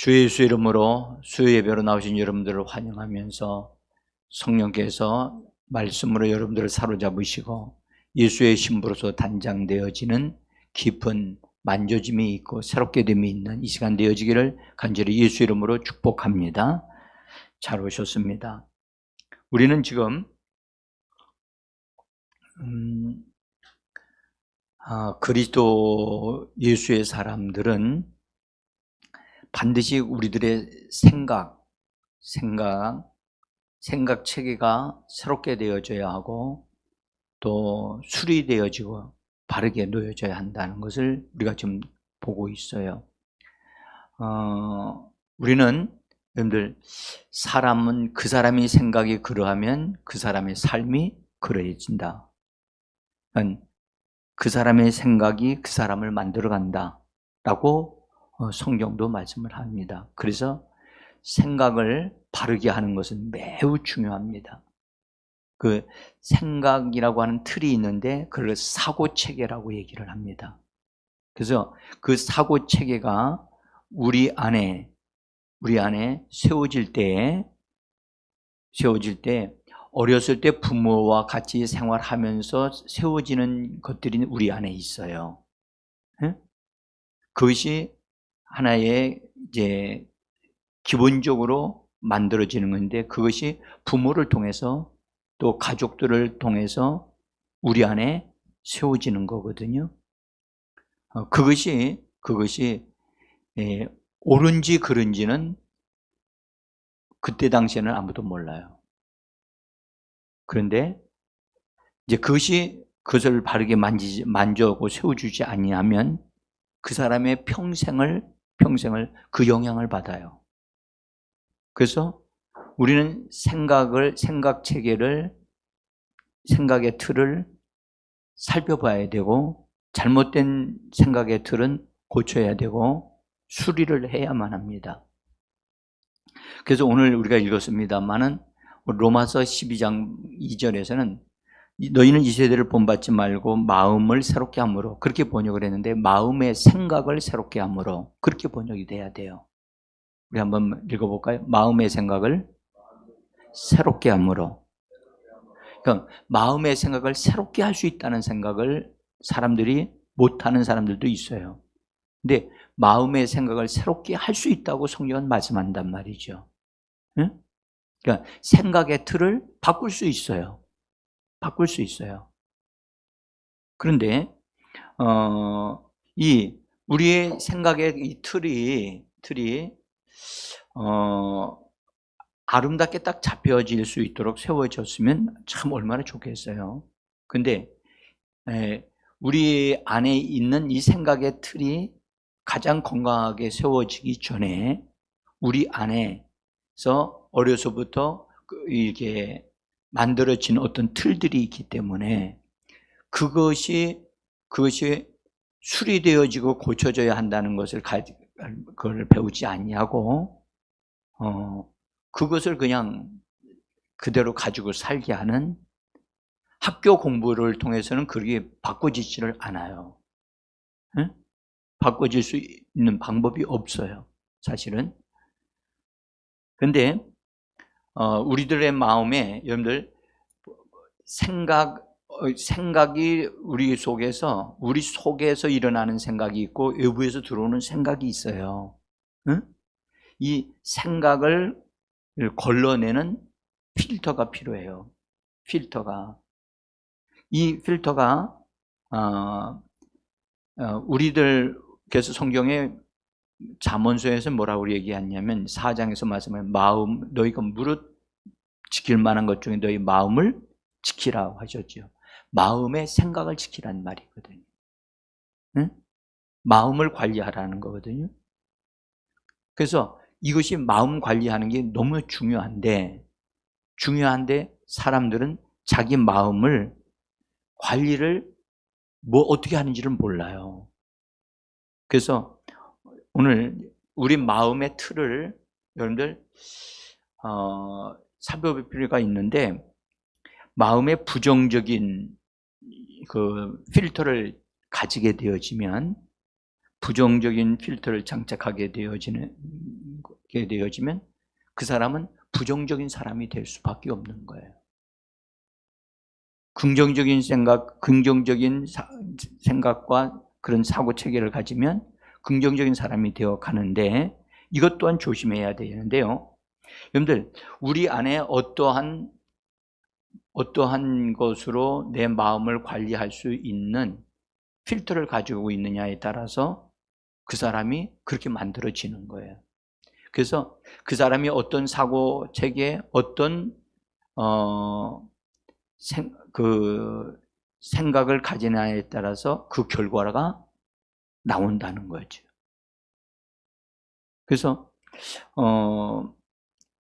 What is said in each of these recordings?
주 예수 이름으로 수요 예배로 나오신 여러분들을 환영하면서 성령께서 말씀으로 여러분들을 사로잡으시고 예수의 신부로서 단장되어지는 깊은 만져짐이 있고 새롭게 됨이 있는 이 시간 되어지기를 간절히 예수 이름으로 축복합니다. 잘 오셨습니다. 우리는 지금 그리스도 예수의 사람들은 반드시 우리들의 생각 체계가 새롭게 되어져야 하고 또 수리되어지고 바르게 놓여져야 한다는 것을 우리가 지금 보고 있어요. 우리는 여러분들 사람은 그 사람이 생각이 그러하면 그 사람의 삶이 그러해진다. 그 사람의 생각이 그 사람을 만들어간다 라고 성경도 말씀을 합니다. 그래서 생각을 바르게 하는 것은 매우 중요합니다. 그 생각이라고 하는 틀이 있는데 그걸 사고체계라고 얘기를 합니다. 그래서 그 사고체계가 우리 안에 세워질 때 어렸을 때 부모와 같이 생활하면서 세워지는 것들이 우리 안에 있어요. 그것이 하나의 이제 기본적으로 만들어지는 건데 그것이 부모를 통해서 또 가족들을 통해서 우리 안에 세워지는 거거든요. 그것이 옳은지 그른지는 그때 당시에는 아무도 몰라요. 그런데 이제 그것을 바르게 만져고 세워주지 아니하면 그 사람의 평생을 그 영향을 받아요. 그래서 우리는 생각 체계를, 생각의 틀을 살펴봐야 되고 잘못된 생각의 틀은 고쳐야 되고 수리를 해야만 합니다. 그래서 오늘 우리가 읽었습니다마는 로마서 12장 2절에서는 너희는 이 세대를 본받지 말고 마음을 새롭게 함으로, 그렇게 번역을 했는데 마음의 생각을 새롭게 함으로, 그렇게 번역이 돼야 돼요. 우리 한번 읽어볼까요? 마음의 생각을 새롭게 함으로. 그러니까 마음의 생각을 새롭게 할 수 있다는 생각을 사람들이 못하는 사람들도 있어요. 근데 마음의 생각을 새롭게 할 수 있다고 성경은 말씀한단 말이죠. 응? 그러니까 생각의 틀을 바꿀 수 있어요. 바꿀 수 있어요. 그런데 우리의 생각의 이 틀이 아름답게 딱 잡혀질 수 있도록 세워졌으면 참 얼마나 좋겠어요. 근데 우리 안에 있는 이 생각의 틀이 가장 건강하게 세워지기 전에 우리 안에서 어려서부터 이렇게 만들어진 어떤 틀들이 있기 때문에 그것이 수리되어지고 고쳐져야 한다는 것을 그걸 배우지 아니하고 그것을 그냥 그대로 가지고 살게 하는 학교 공부를 통해서는 그게 바꿔지지를 않아요. 응? 바꿔질 수 있는 방법이 없어요, 사실은. 근데 우리들의 마음에 여러분들 생각이 우리 속에서 일어나는 생각이 있고 외부에서 들어오는 생각이 있어요. 응? 이 생각을 걸러내는 필터가 필요해요. 이 필터가 우리들께서 성경에 잠언서에서 뭐라고 얘기했냐면 4장에서 말씀하면 너희가 무릇 지킬 만한 것 중에 너희 마음을 지키라고 하셨죠. 마음의 생각을 지키라는 말이거든요. 응? 마음을 관리하라는 거거든요. 그래서 이것이 마음 관리하는 게 너무 중요한데 사람들은 자기 마음을 관리를 어떻게 하는지를 몰라요. 그래서 오늘 우리 마음의 틀을 여러분들 살펴볼 필요가 있는데 마음의 부정적인 그 필터를 가지게 되어지면 부정적인 필터를 장착하게 하게 되어지면 그 사람은 부정적인 사람이 될 수밖에 없는 거예요. 긍정적인 생각과 그런 사고 체계를 가지면 긍정적인 사람이 되어 가는데, 이것 또한 조심해야 되는데요. 여러분들, 우리 안에 어떠한 것으로 내 마음을 관리할 수 있는 필터를 가지고 있느냐에 따라서 그 사람이 그렇게 만들어지는 거예요. 그래서 그 사람이 어떤 사고 체계, 어떤 생각을 가지냐에 따라서 그 결과가 나온다는 거죠. 그래서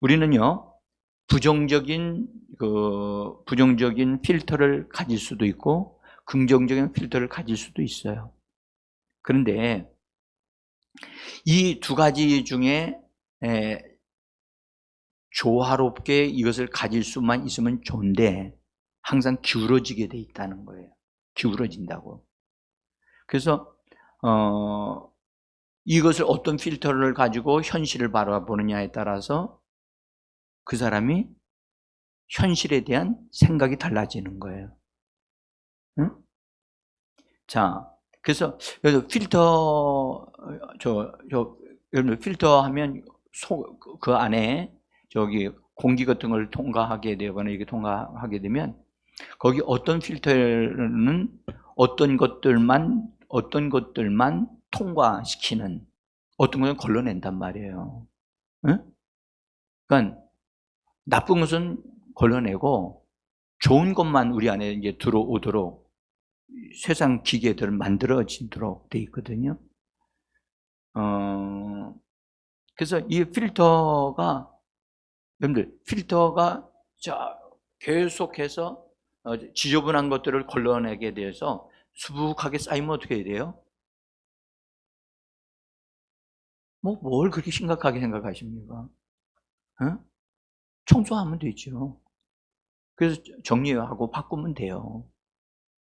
우리는요, 부정적인 필터를 가질 수도 있고 긍정적인 필터를 가질 수도 있어요. 그런데 이 두 가지 중에 조화롭게 이것을 가질 수만 있으면 좋은데 항상 기울어지게 돼 있다는 거예요. 기울어진다고. 그래서 이것을 어떤 필터를 가지고 현실을 바라보느냐에 따라서 그 사람이 현실에 대한 생각이 달라지는 거예요. 응? 자, 그래서 여러분 필터 하면 그 안에 공기 같은 걸 통과하게 되거나 이게 통과하게 되면 거기 어떤 필터는 어떤 것들만 통과시키는, 어떤 것은 걸러낸단 말이에요. 응? 그러니까 나쁜 것은 걸러내고 좋은 것만 우리 안에 이제 들어오도록 세상 기계들을 만들어지도록 돼 있거든요. 그래서 이 필터가, 여러분들, 계속해서 지저분한 것들을 걸러내게 돼서 수북하게 쌓이면 어떻게 해야 돼요? 뭘 그렇게 심각하게 생각하십니까? 어? 청소하면 되죠. 그래서 정리하고 바꾸면 돼요.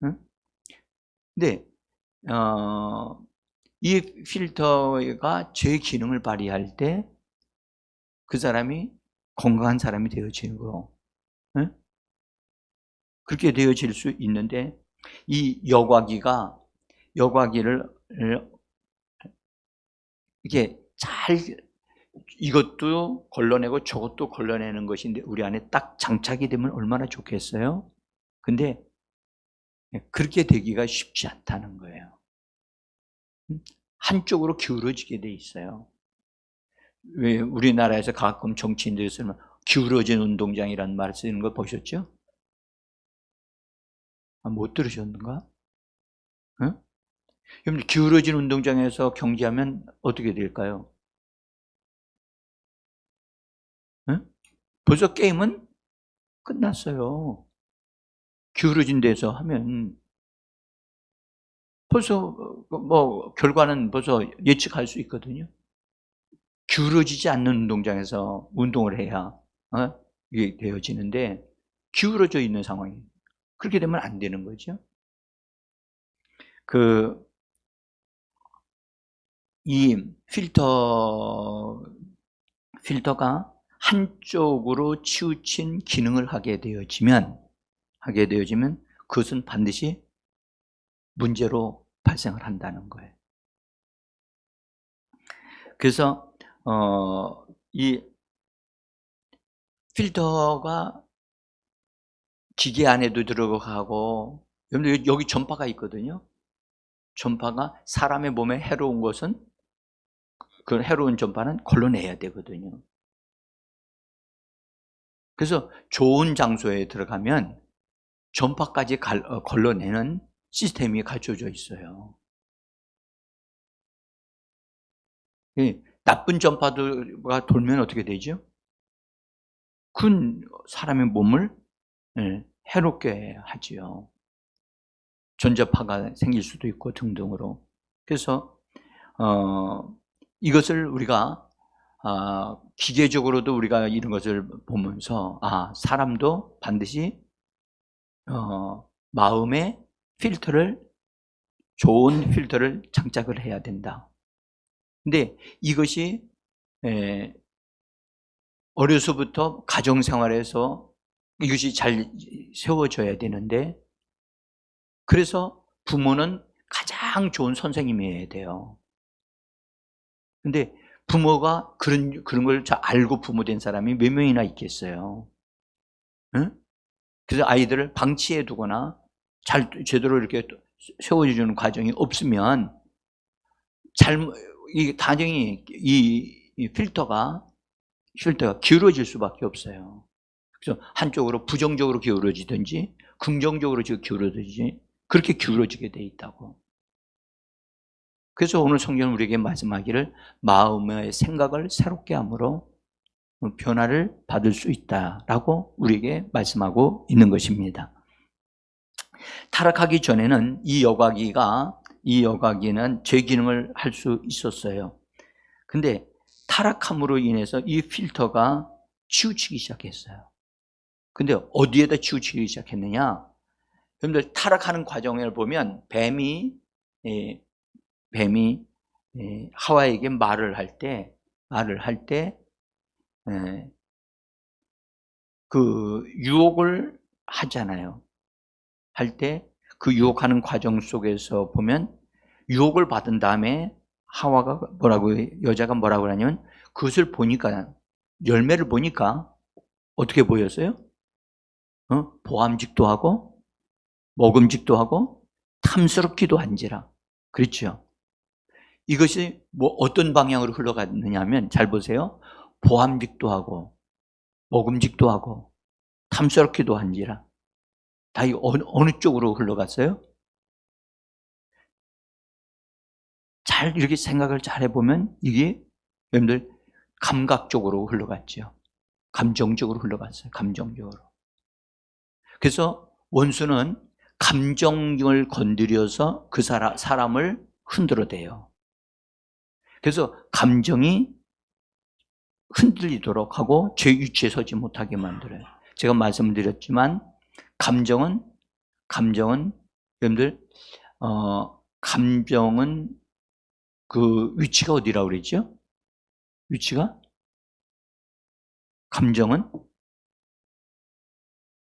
응? 근데 이 필터가 제 기능을 발휘할 때 그 사람이 건강한 사람이 되어지고, 응? 그렇게 되어질 수 있는데, 이 여과기를 이게 이것도 걸러내고 저것도 걸러내는 것인데 우리 안에 딱 장착이 되면 얼마나 좋겠어요? 근데 그렇게 되기가 쉽지 않다는 거예요. 한쪽으로 기울어지게 돼 있어요. 왜 우리나라에서 가끔 정치인들이 쓰면 기울어진 운동장이라는 말을 쓰는 거 보셨죠? 못 들으셨는가? 응? 여러분, 기울어진 운동장에서 경기하면 어떻게 될까요? 응? 벌써 게임은 끝났어요. 기울어진 데서 하면 벌써 결과는 벌써 예측할 수 있거든요. 기울어지지 않는 운동장에서 운동을 해야 이게 되어지는데 기울어져 있는 상황이, 그렇게 되면 안 되는 거죠. 이 필터가 한쪽으로 치우친 기능을 하게 되어지면 그것은 반드시 문제로 발생을 한다는 거예요. 그래서 이 필터가 기계 안에도 들어가고, 여기 전파가 있거든요. 전파가 사람의 몸에 해로운 것은, 그 해로운 전파는 걸러내야 되거든요. 그래서 좋은 장소에 들어가면 전파까지 걸러내는 시스템이 갖춰져 있어요. 나쁜 전파가 돌면 어떻게 되죠? 그건 사람의 몸을 해롭게 하지요. 전자파가 생길 수도 있고 등등으로. 그래서 이것을 우리가 기계적으로도 우리가 이런 것을 보면서 사람도 반드시 마음의 좋은 필터를 장착을 해야 된다. 근데 이것이 어려서부터 가정생활에서 이것이 잘 세워져야 되는데, 그래서 부모는 가장 좋은 선생님이어야 돼요. 근데 부모가 그런 걸 잘 알고 부모 된 사람이 몇 명이나 있겠어요. 응? 그래서 아이들을 방치해 두거나 제대로 이렇게 세워주는 과정이 없으면 이 다정이 이 필터가 기울어질 수밖에 없어요. 그래서 한쪽으로 부정적으로 기울어지든지 긍정적으로 기울어지든지 그렇게 기울어지게 돼 있다고. 그래서 오늘 성경은 우리에게 말씀하기를 마음의 생각을 새롭게 함으로 변화를 받을 수 있다라고 우리에게 말씀하고 있는 것입니다. 타락하기 전에는 이 여과기는 제 기능을 할 수 있었어요. 근데 타락함으로 인해서 이 필터가 치우치기 시작했어요. 근데 어디에다 치우치기 시작했느냐? 여러분들 타락하는 과정을 보면 뱀이 하와에게 말을 할 때 그 유혹을 하잖아요. 할 때 그 유혹하는 과정 속에서 보면 유혹을 받은 다음에 여자가 뭐라고 하냐면 그것을 보니까, 열매를 보니까 어떻게 보였어요? 보암직도 하고 먹음직도 하고 탐스럽기도 한지라. 그렇죠? 이것이 어떤 방향으로 흘러갔느냐 하면, 잘 보세요. 보암직도 하고 먹음직도 하고 탐스럽기도 한지라. 다 어느 쪽으로 흘러갔어요? 잘 이렇게 생각을 잘 해보면 이게 여러분들 감각적으로 흘러갔죠. 감정적으로 흘러갔어요. 감정적으로. 그래서 원수는 감정을 건드려서 그 사람을 흔들어대요. 그래서 감정이 흔들리도록 하고 제 위치에 서지 못하게 만들어요. 제가 말씀드렸지만 감정은 여러분들 감정은 그 위치가 어디라고 그랬죠? 감정은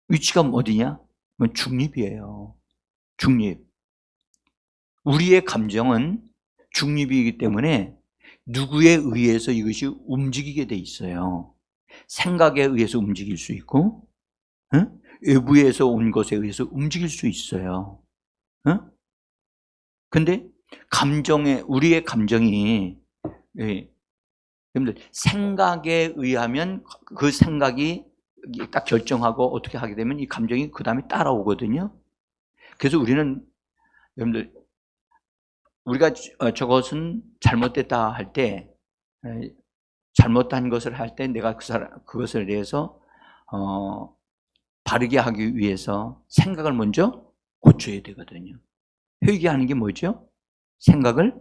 위치가 어디냐? 중립이에요. 중립. 우리의 감정은 중립이기 때문에 누구에 의해서 이것이 움직이게 돼 있어요. 생각에 의해서 움직일 수 있고, 외부에서 온 것에 의해서 움직일 수 있어요. 근데 우리의 감정이, 여러분들 생각에 의하면 그 생각이 딱 결정하고 어떻게 하게 되면 이 감정이 그 다음에 따라오거든요. 그래서 여러분들 우리가 저것은 잘못됐다 할 때, 잘못한 것을 할 때 내가 그것을 대해서 바르게 하기 위해서 생각을 먼저 고쳐야 되거든요. 회개하는 게 뭐죠? 생각을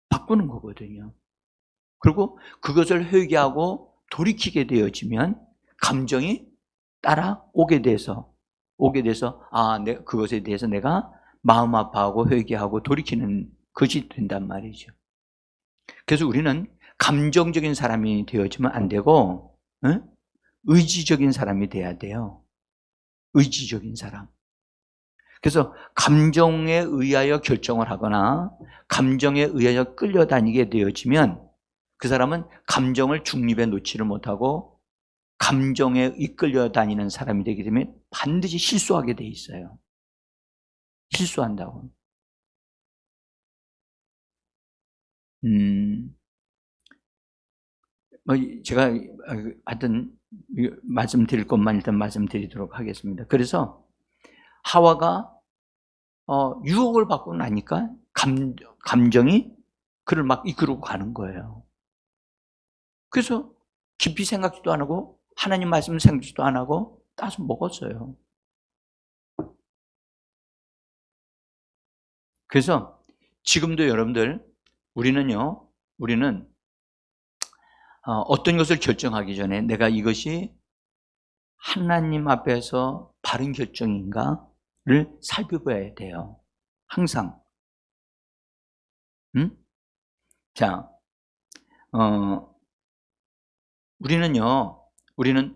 바꾸는 거거든요. 그리고 그것을 회개하고 돌이키게 되어지면 감정이 따라오게 돼서 그것에 대해서 내가 마음 아파하고 회개하고 돌이키는 것이 된단 말이죠. 그래서 우리는 감정적인 사람이 되어지면 안 되고 의지적인 사람이 돼야 돼요. 의지적인 사람. 그래서 감정에 의하여 결정을 하거나 감정에 의하여 끌려다니게 되어지면 그 사람은 감정을 중립에 놓지를 못하고 감정에 이끌려 다니는 사람이 되게 되면 반드시 실수하게 돼 있어요. 실수한다고. 제가 하여튼 말씀드릴 것만 일단 말씀드리도록 하겠습니다. 그래서 하와가 유혹을 받고 나니까 감정이 그를 막 이끌고 가는 거예요. 그래서 깊이 생각지도 안 하고 하나님 말씀 생각지도 안 하고 따서 먹었어요. 그래서 지금도 여러분들 우리는 어떤 것을 결정하기 전에 내가 이것이 하나님 앞에서 바른 결정인가를 살펴봐야 돼요. 항상. 자, 우리는요 우리는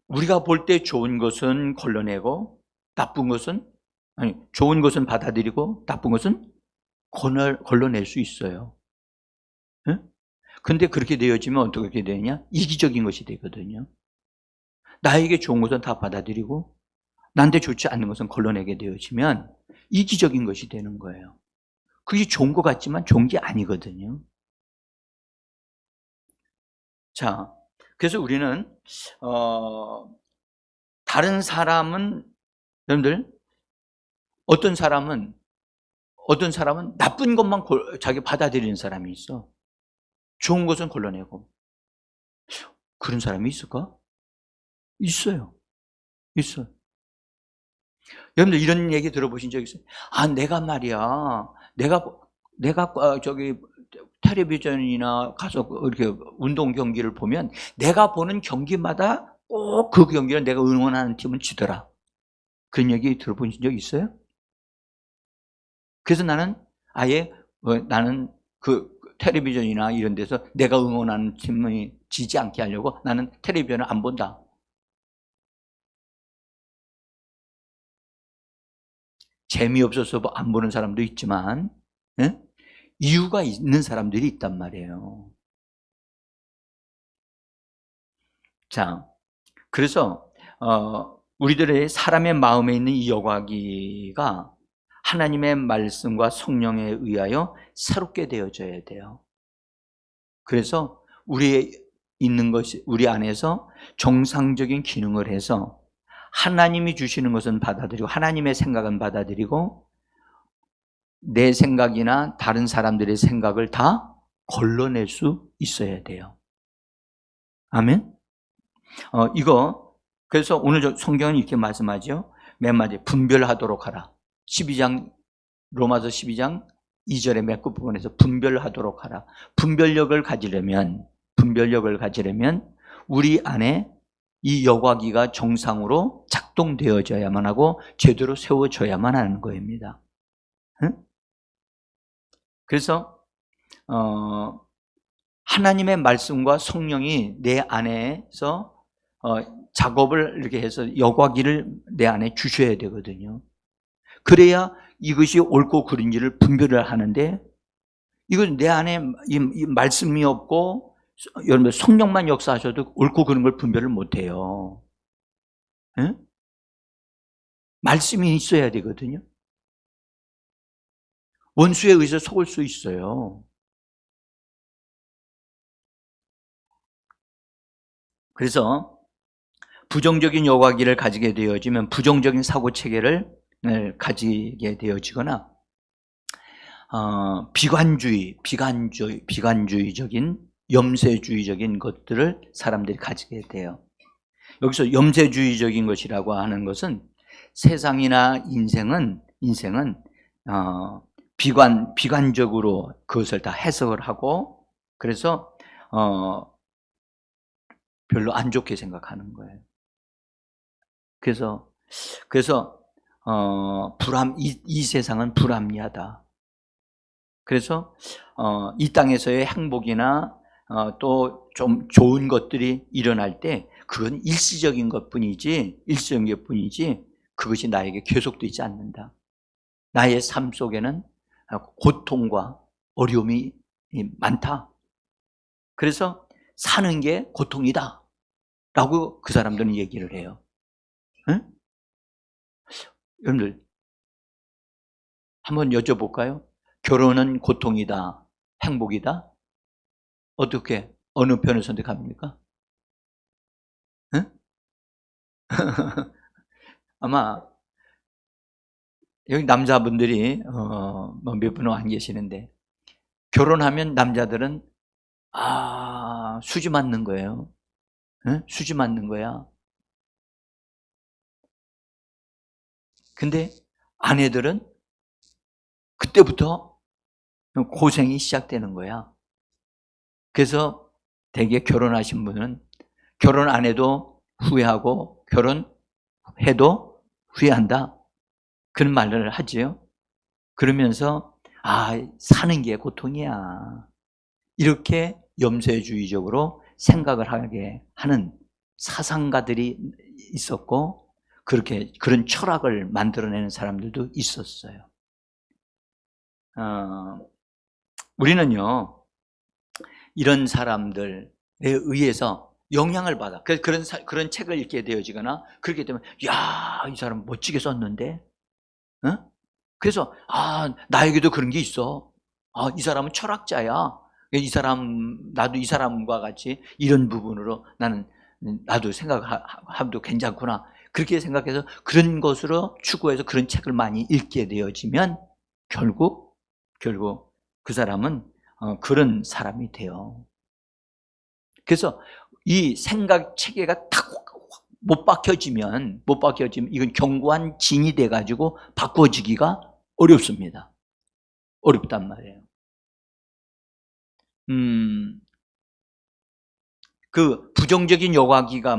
우리가 볼 때 좋은 것은 걸러내고 나쁜 것은 좋은 것은 받아들이고 나쁜 것은 걸러낼 수 있어요. 근데 그렇게 되어지면 어떻게 되느냐? 이기적인 것이 되거든요. 나에게 좋은 것은 다 받아들이고 나한테 좋지 않는 것은 걸러내게 되어지면 이기적인 것이 되는 거예요. 그게 좋은 것 같지만 좋은 게 아니거든요. 자, 그래서 우리는 다른 사람은, 여러분들, 어떤 사람은 나쁜 것만 자기 받아들이는 사람이 있어. 좋은 것은 걸러내고. 그런 사람이 있을까? 있어요. 있어요. 여러분들 이런 얘기 들어보신 적 있어요? 아, 내가 말이야. 내가 저기 텔레비전이나 가서 이렇게 운동 경기를 보면 내가 보는 경기마다 꼭 그 경기를 내가 응원하는 팀은 지더라. 그런 얘기 들어보신 적 있어요? 그래서 나는 아예 나는 그 텔레비전이나 이런 데서 내가 응원하는 팀이 지지 않게 하려고 나는 텔레비전을 안 본다. 재미없어서 안 보는 사람도 있지만 이유가 있는 사람들이 있단 말이에요. 자, 그래서 우리들의 사람의 마음에 있는 이 여과기가 하나님의 말씀과 성령에 의하여 새롭게 되어져야 돼요. 그래서 우리 안에서 정상적인 기능을 해서 하나님이 주시는 것은 받아들이고 하나님의 생각은 받아들이고 내 생각이나 다른 사람들의 생각을 다 걸러낼 수 있어야 돼요. 아멘? 그래서 오늘 성경은 이렇게 말씀하죠. 맨 마지막에 분별하도록 하라. 로마서 12장 2절의 맨 끝부분에서 분별하도록 하라. 분별력을 가지려면 우리 안에 이 여과기가 정상으로 작동되어져야만 하고 제대로 세워져야만 하는 거입니다. 응? 그래서 하나님의 말씀과 성령이 내 안에서 작업을 이렇게 해서 여과기를 내 안에 주셔야 되거든요. 그래야 이것이 옳고 그른지를 분별을 하는데 이건 내 안에 이 말씀이 없고 여러분 성령만 역사하셔도 옳고 그른 걸 분별을 못해요. 네? 말씀이 있어야 되거든요. 원수에 의해서 속을 수 있어요. 그래서 부정적인 여과기를 가지게 되어지면 부정적인 사고체계를 가지게 되어지거나 비관주의적인 염세주의적인 것들을 사람들이 가지게 돼요. 여기서 염세주의적인 것이라고 하는 것은 세상이나 인생은 비관적으로 그것을 다 해석을 하고 그래서 별로 안 좋게 생각하는 거예요. 그래서 이 세상은 불합리하다. 그래서 이 땅에서의 행복이나 또 좀 좋은 것들이 일어날 때 그건 일시적인 것뿐이지 그것이 나에게 계속되지 않는다. 나의 삶 속에는 고통과 어려움이 많다. 그래서 사는 게 고통이다 라고 그 사람들은 얘기를 해요. 응? 여러분들 한번 여쭤볼까요? 결혼은 고통이다, 행복이다? 어떻게 어느 편을 선택합니까? 응? 아마 여기 남자분들이 몇 분은 안 계시는데 결혼하면 남자들은 수지 맞는 거예요. 응? 수지 맞는 거야. 근데 아내들은 그때부터 고생이 시작되는 거야. 그래서 대개 결혼하신 분은 결혼 안 해도 후회하고 결혼해도 후회한다. 그런 말을 하지요. 그러면서 사는 게 고통이야. 이렇게 염세주의적으로 생각을 하게 하는 사상가들이 있었고 그렇게 그런 철학을 만들어내는 사람들도 있었어요. 우리는요 이런 사람들에 의해서 영향을 받아. 그런 책을 읽게 되어지거나 그렇게 되면 야, 이 사람 멋지게 썼는데, 어? 그래서 나에게도 그런 게 있어. 이 사람은 철학자야. 이 사람 나도 이 사람과 같이 이런 부분으로 나도 생각하도 괜찮구나. 그렇게 생각해서 그런 것으로 추구해서 그런 책을 많이 읽게 되어지면 결국 그 사람은 그런 사람이 돼요. 그래서 이 생각 체계가 딱 못 박혀지면 이건 견고한 진이 돼가지고 바꿔지기가 어렵습니다. 어렵단 말이에요. 그 부정적인 여과기가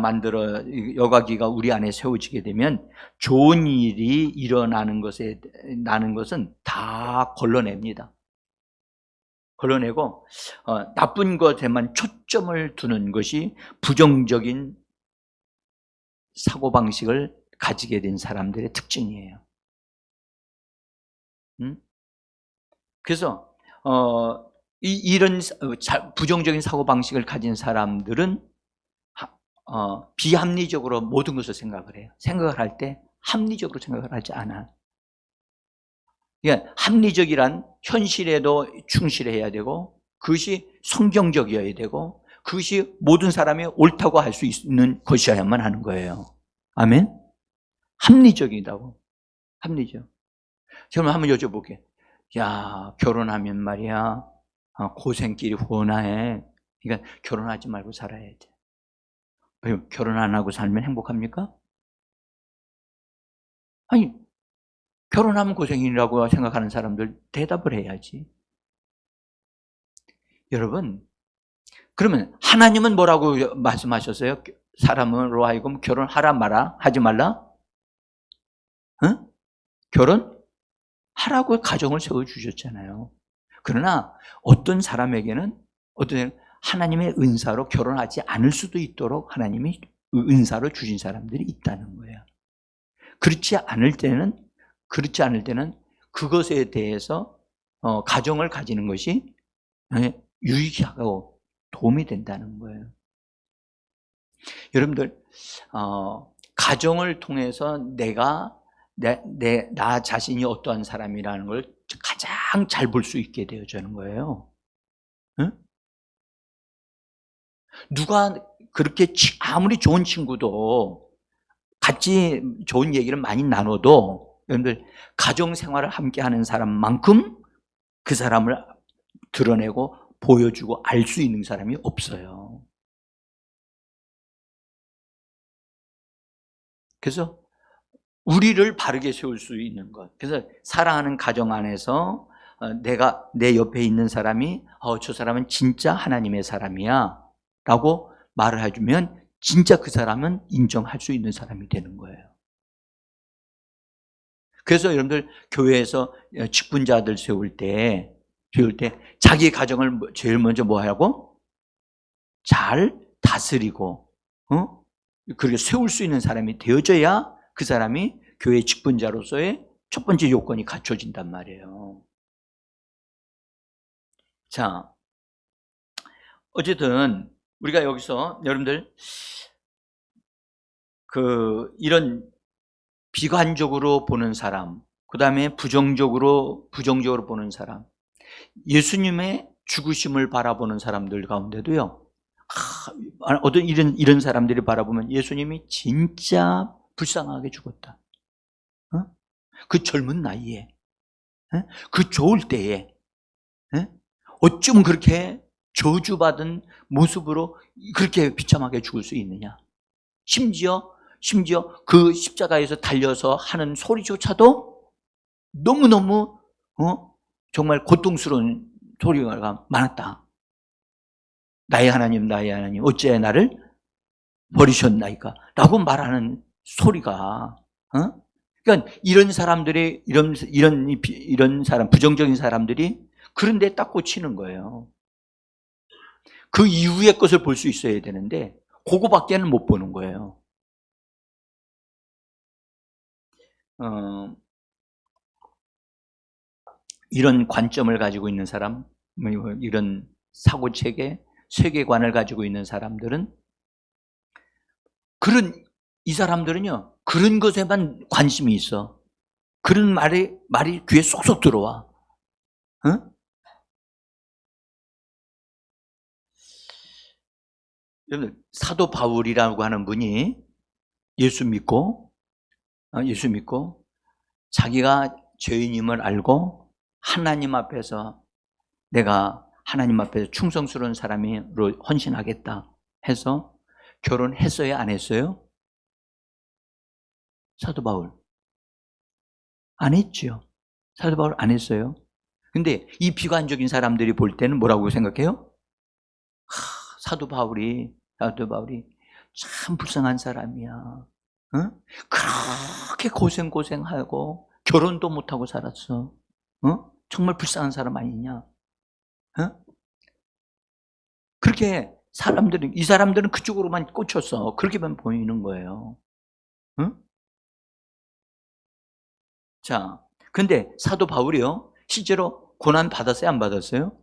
우리 안에 세워지게 되면 좋은 일이 일어나는 것은 다 걸러냅니다. 걸러내고 나쁜 것에만 초점을 두는 것이 부정적인 사고방식을 가지게 된 사람들의 특징이에요. 그래서 이런 부정적인 사고방식을 가진 사람들은 비합리적으로 모든 것을 생각을 해요. 생각을 할 때 합리적으로 생각을 하지 않아. 그러니까 합리적이란 현실에도 충실해야 되고 그것이 성경적이어야 되고 그것이 모든 사람이 옳다고 할 수 있는 것이어야만 하는 거예요. 아멘? 합리적이다고. 합리적. 그럼 한번 여쭤볼게. 야, 결혼하면 말이야 고생길이 훤하해. 그러니까 결혼하지 말고 살아야 돼. 결혼 안 하고 살면 행복합니까? 아니, 결혼하면 고생이라고 생각하는 사람들 대답을 해야지. 여러분, 그러면 하나님은 뭐라고 말씀하셨어요? 사람으로 하여금 결혼하라 마라 하지 말라? 응? 결혼하라고 가정을 세워주셨잖아요. 그러나 어떤 사람에게는 하나님의 은사로 결혼하지 않을 수도 있도록 하나님이 은사로 주신 사람들이 있다는 거예요. 그렇지 않을 때는 그것에 대해서 가정을 가지는 것이 유익하고 도움이 된다는 거예요. 여러분들 가정을 통해서 나 자신이 어떠한 사람이라는 걸 가장 잘 볼 수 있게 되어지는 거예요. 응? 누가 그렇게 아무리 좋은 친구도 같이 좋은 얘기를 많이 나눠도 여러분들 가정 생활을 함께 하는 사람만큼 그 사람을 드러내고 보여주고 알 수 있는 사람이 없어요. 그래서 우리를 바르게 세울 수 있는 것. 그래서 사랑하는 가정 안에서 내 옆에 있는 사람이 저 사람은 진짜 하나님의 사람이야 라고 말을 해주면 진짜 그 사람은 인정할 수 있는 사람이 되는 거예요. 그래서 여러분들 교회에서 직분자들 세울 때 자기 가정을 제일 먼저 뭐 하라고? 잘 다스리고 그렇게 세울 수 있는 사람이 되어져야 그 사람이 교회 직분자로서의 첫 번째 요건이 갖춰진단 말이에요. 자, 어쨌든 우리가 여기서 여러분들 이런 비관적으로 보는 사람, 그 다음에 부정적으로 보는 사람, 예수님의 죽으심을 바라보는 사람들 가운데도요, 어떤 이런 사람들이 바라보면 예수님이 진짜 불쌍하게 죽었다. 그 젊은 나이에, 그 좋을 때에, 어쩜 그렇게 저주받은 모습으로 그렇게 비참하게 죽을 수 있느냐. 심지어 그 십자가에서 달려서 하는 소리조차도 너무너무 정말 고통스러운 소리가 많았다. 나의 하나님 어찌 나를 버리셨나이까 라고 말하는 소리가 그러니까 이런 사람들이 이런 사람 부정적인 사람들이 그런 데 딱 꽂히는 거예요. 그 이후의 것을 볼 수 있어야 되는데 그거밖에는 못 보는 거예요. 이런 관점을 가지고 있는 사람, 이런 사고체계, 세계관을 가지고 있는 사람들은 이 사람들은요, 그런 것에만 관심이 있어. 그런 말이 귀에 쏙쏙 들어와. 응? 여러분, 사도 바울이라고 하는 분이 예수 믿고 자기가 죄인임을 알고 하나님 앞에서 내가 하나님 앞에서 충성스러운 사람으로 헌신하겠다 해서 결혼했어요, 안 했어요? 사도 바울 안 했죠. 사도 바울 안 했어요. 근데 이 비관적인 사람들이 볼 때는 뭐라고 생각해요? 사도 바울이 참 불쌍한 사람이야. 응? 그렇게 고생하고 결혼도 못하고 살았어. 정말 불쌍한 사람 아니냐? 응? 그렇게 이 사람들은 그쪽으로만 꽂혔어. 그렇게만 보이는 거예요. 응? 자, 근데 사도 바울이요, 실제로 고난 받았어요, 안 받았어요?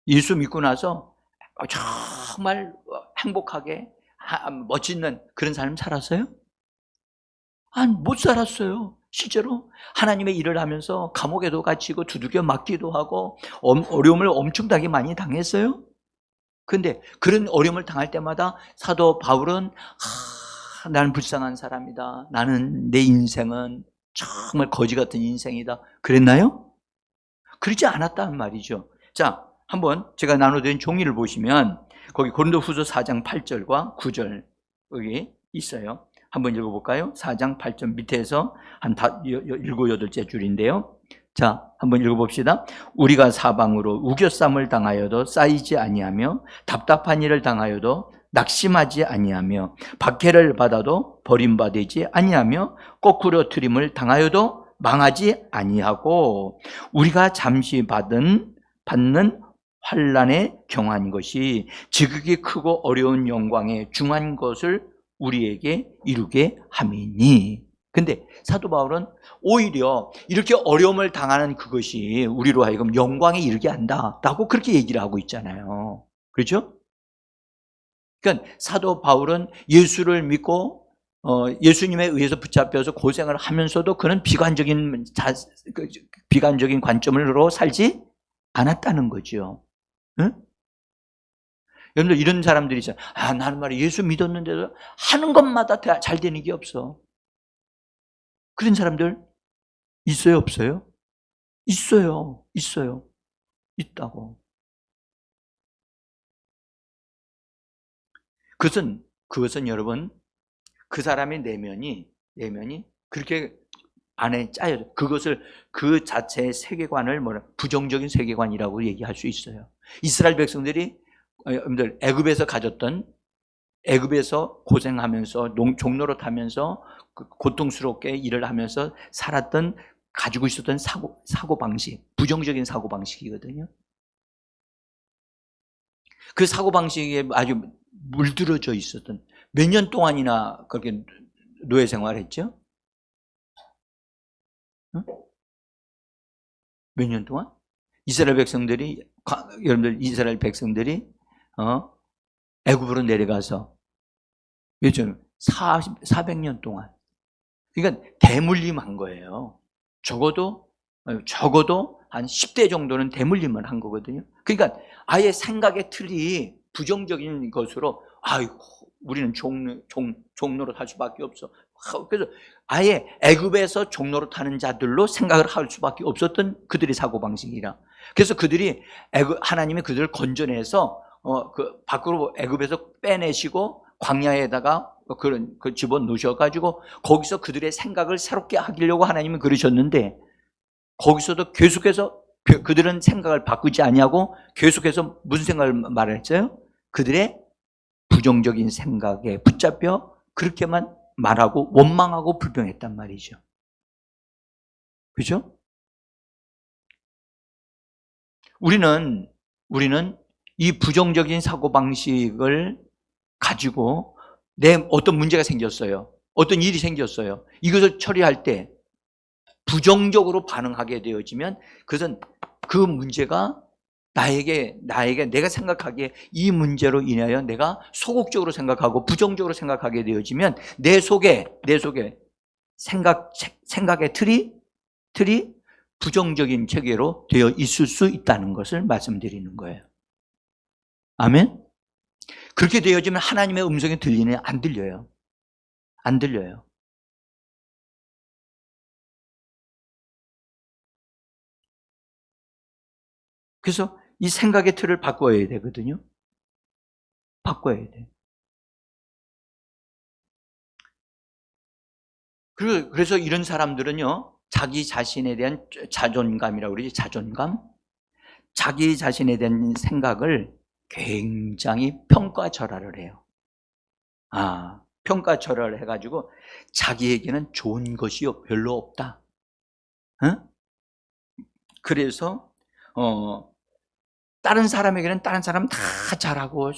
예수 믿고 나서 정말 행복하게 멋있는 그런 삶 살았어요? 아니, 못 살았어요. 실제로 하나님의 일을 하면서 감옥에도 갇히고 두들겨 맞기도 하고 어려움을 엄청나게 많이 당했어요. 근데 그런 어려움을 당할 때마다 사도 바울은 나는 불쌍한 사람이다. 나는 내 인생은 정말 거지 같은 인생이다. 그랬나요? 그러지 않았다는 말이죠. 자, 한번 제가 나눠드린 종이를 보시면 거기 고린도후서 4장 8절과 9절 여기 있어요. 한번 읽어볼까요? 4장 8절 밑에서 한 7, 8째 줄인데요. 자, 한번 읽어봅시다. 우리가 사방으로 우겨쌈을 당하여도 쌓이지 아니하며 답답한 일을 당하여도 낙심하지 아니하며 박해를 받아도 버림받지 아니하며 거꾸로 트림을 당하여도 망하지 아니하고 우리가 잠시 받는 환난에 경한 것이 지극히 크고 어려운 영광에 중한 것을 우리에게 이루게 함이니. 근데 사도 바울은 오히려 이렇게 어려움을 당하는 그것이 우리로 하여금 영광에 이르게 한다라고 그렇게 얘기를 하고 있잖아요. 그렇죠? 그러니까 사도 바울은 예수를 믿고 예수님에 의해서 붙잡혀서 고생을 하면서도 그는 비관적인 관점으로 살지 않았다는 거죠. 응? 여러분들 이런 사람들이 있어요. 나는 말이야 예수 믿었는데도 하는 것마다 잘 되는 게 없어. 그런 사람들 있어요, 없어요? 있어요. 있다고. 그것은 여러분, 그 사람의 내면이 그렇게 안에 짜여져. 그것을 그 자체의 세계관을 부정적인 세계관이라고 얘기할 수 있어요. 이스라엘 백성들이 여러분들 애굽에서 고생하면서 종로로 타면서 고통스럽게 일을 하면서 살았던 가지고 있었던 사고 방식, 부정적인 사고 방식이거든요. 그 사고 방식에 아주 물들어져 있었던 몇 년 동안이나 그렇게 노예 생활했죠? 응? 몇 년 동안? 여러분들 이스라엘 백성들이 애굽으로 내려가서 요즘 400년 동안 그러니까 대물림한 거예요. 적어도 한 10대 정도는 대물림을 한 거거든요. 그러니까 아예 생각의 틀이 부정적인 것으로 아이고 우리는 종로로 할 수밖에 없어. 그래서 아예 애굽에서 종로로 타는 자들로 생각을 할 수밖에 없었던 그들의 사고방식이라. 그래서 하나님이 그들을 건져내서 밖으로 애굽에서 빼내시고 광야에다가 집어넣으셔가지고 거기서 그들의 생각을 새롭게 하려고 하나님은 그러셨는데 거기서도 계속해서 그들은 생각을 바꾸지 아니하고 계속해서 무슨 생각을 말했어요? 그들의 부정적인 생각에 붙잡혀 그렇게만 말하고 원망하고 불평했단 말이죠. 그죠? 우리는 이 부정적인 사고방식을 가지고 내 어떤 문제가 생겼어요. 어떤 일이 생겼어요. 이것을 처리할 때 부정적으로 반응하게 되어지면 그것은 그 문제가 나에게 내가 생각하기에 이 문제로 인하여 내가 소극적으로 생각하고 부정적으로 생각하게 되어지면 내 속에 생각의 틀이 부정적인 체계로 되어 있을 수 있다는 것을 말씀드리는 거예요. 아멘? 그렇게 되어지면 하나님의 음성이 들리냐? 안 들려요. 안 들려요. 그래서 이 생각의 틀을 바꿔야 되거든요. 바꿔야 돼. 그래서 이런 사람들은요, 자기 자신에 대한 자존감이라고 그러지, 자존감? 자기 자신에 대한 생각을 굉장히 평가절하를 해요. 평가절하를 해가지고 자기에게는 좋은 것이 별로 없다. 응? 그래서 다른 사람에게는 다른 사람 다 잘하고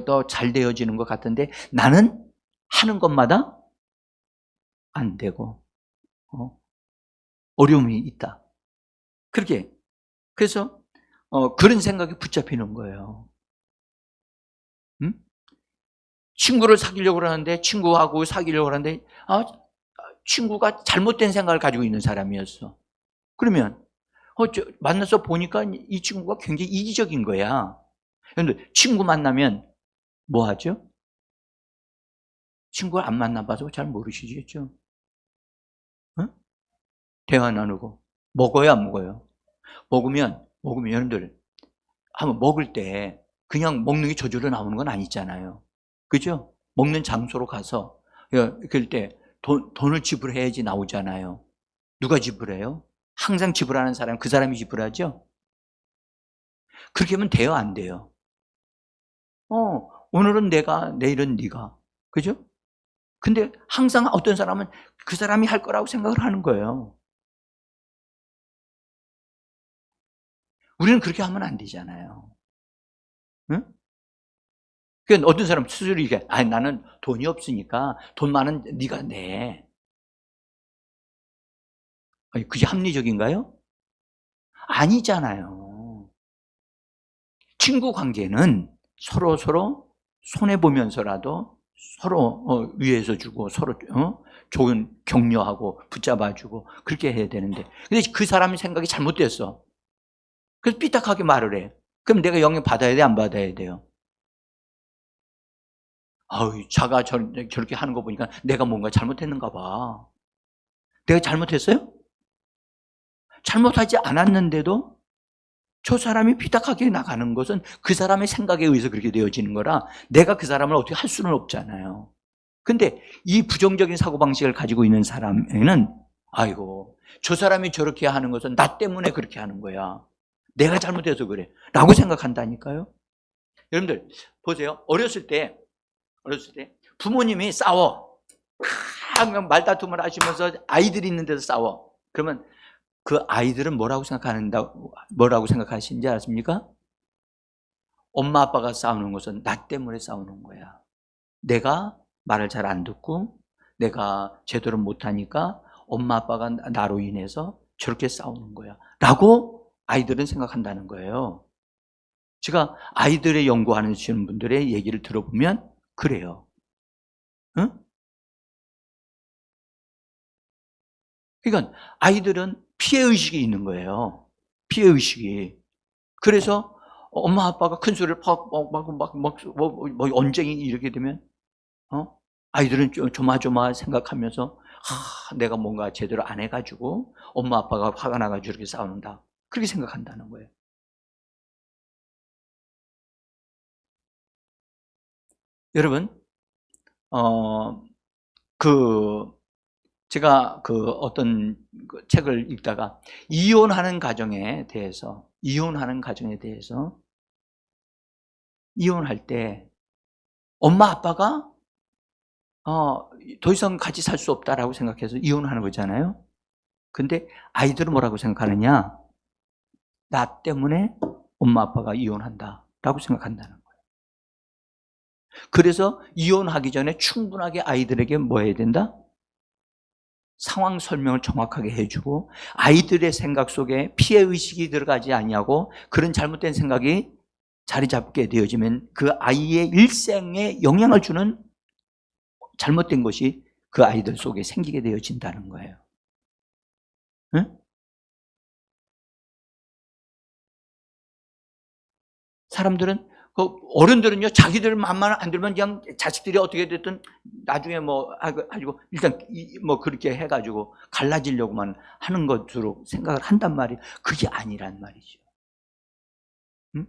더 잘 되어지는 것 같은데 나는 하는 것마다 안 되고 어려움이 있다. 그래서 그런 생각이 붙잡히는 거예요. 응? 친구를 사귀려고 하는데 친구하고 사귀려고 하는데 친구가 잘못된 생각을 가지고 있는 사람이었어. 그러면 만나서 보니까 이 친구가 굉장히 이기적인 거야. 그런데 친구 만나면 뭐 하죠? 친구를 안 만나봐서 잘 모르시겠죠? 응? 대화 나누고 먹어요, 안 먹어요? 먹으면 여러분들 한번 먹을 때 그냥 먹는 게 저절로 나오는 건 아니잖아요. 그죠? 먹는 장소로 가서 그럴 때 돈을 지불해야지 나오잖아요. 누가 지불해요? 항상 지불하는 사람, 그 사람이 지불하죠? 그렇게 하면 돼요, 안 돼요? 오늘은 내가, 내일은 네가. 그죠? 근데 항상 어떤 사람은 그 사람이 할 거라고 생각을 하는 거예요. 우리는 그렇게 하면 안 되잖아요. 응? 그러니까 어떤 사람 스스로 이게 나는 돈이 없으니까 돈 많은 네가 내. 그게 합리적인가요? 아니잖아요. 친구 관계는 서로 손해 보면서라도 서로 위에서 주고 서로 좋은 격려하고 붙잡아주고 그렇게 해야 되는데 근데 그 사람의 생각이 잘못됐어. 그래서 삐딱하게 말을 해. 그럼 내가 영향 받아야 돼, 안 받아야 돼요? 자가 저렇게 하는 거 보니까 내가 뭔가 잘못했는가 봐. 내가 잘못했어요? 잘못하지 않았는데도 저 사람이 삐딱하게 나가는 것은 그 사람의 생각에 의해서 그렇게 되어지는 거라 내가 그 사람을 어떻게 할 수는 없잖아요. 근데 이 부정적인 사고방식을 가지고 있는 사람에는 저 사람이 저렇게 하는 것은 나 때문에 그렇게 하는 거야. 내가 잘못해서 그래. 라고 생각한다니까요. 여러분들 보세요. 어렸을 때 부모님이 싸워. 말다툼을 하시면서 아이들이 있는 데서 싸워. 그러면 그 아이들은 뭐라고 생각하시는지 아십니까? 엄마 아빠가 싸우는 것은 나 때문에 싸우는 거야. 내가 말을 잘 안 듣고 내가 제대로 못하니까 엄마 아빠가 나로 인해서 저렇게 싸우는 거야. 라고 아이들은 생각한다는 거예요. 제가 아이들의 연구하시는 분들의 얘기를 들어보면 그래요. 응? 그러니까 아이들은 피해의식이 있는 거예요. 피해의식이. 그래서 엄마 아빠가 큰 소리를 언쟁이 이렇게 되면 아이들은 조마조마 생각하면서 내가 뭔가 제대로 안 해가지고 엄마 아빠가 화가 나가지고 이렇게 싸우는다. 그렇게 생각한다는 거예요. 여러분, 제가 어떤 책을 읽다가 이혼하는 가정에 대해서 이혼할 때 엄마 아빠가 더 이상 같이 살 수 없다라고 생각해서 이혼하는 거잖아요. 근데 아이들은 뭐라고 생각하느냐? 나 때문에 엄마 아빠가 이혼한다라고 생각한다는 거예요. 그래서 이혼하기 전에 충분하게 아이들에게 뭐 해야 된다? 상황 설명을 정확하게 해주고 아이들의 생각 속에 피해의식이 들어가지 아니하고 그런 잘못된 생각이 자리 잡게 되어지면 그 아이의 일생에 영향을 주는 잘못된 것이 그 아이들 속에 생기게 되어진다는 거예요. 응? 사람들은 어른들은요 자기들 맘만 안 들면 그냥 자식들이 어떻게 됐든 나중에 뭐 가지고 일단 뭐 그렇게 해가지고 갈라지려고만 하는 것으로 생각을 한단 말이에요. 그게 아니란 말이죠. 응?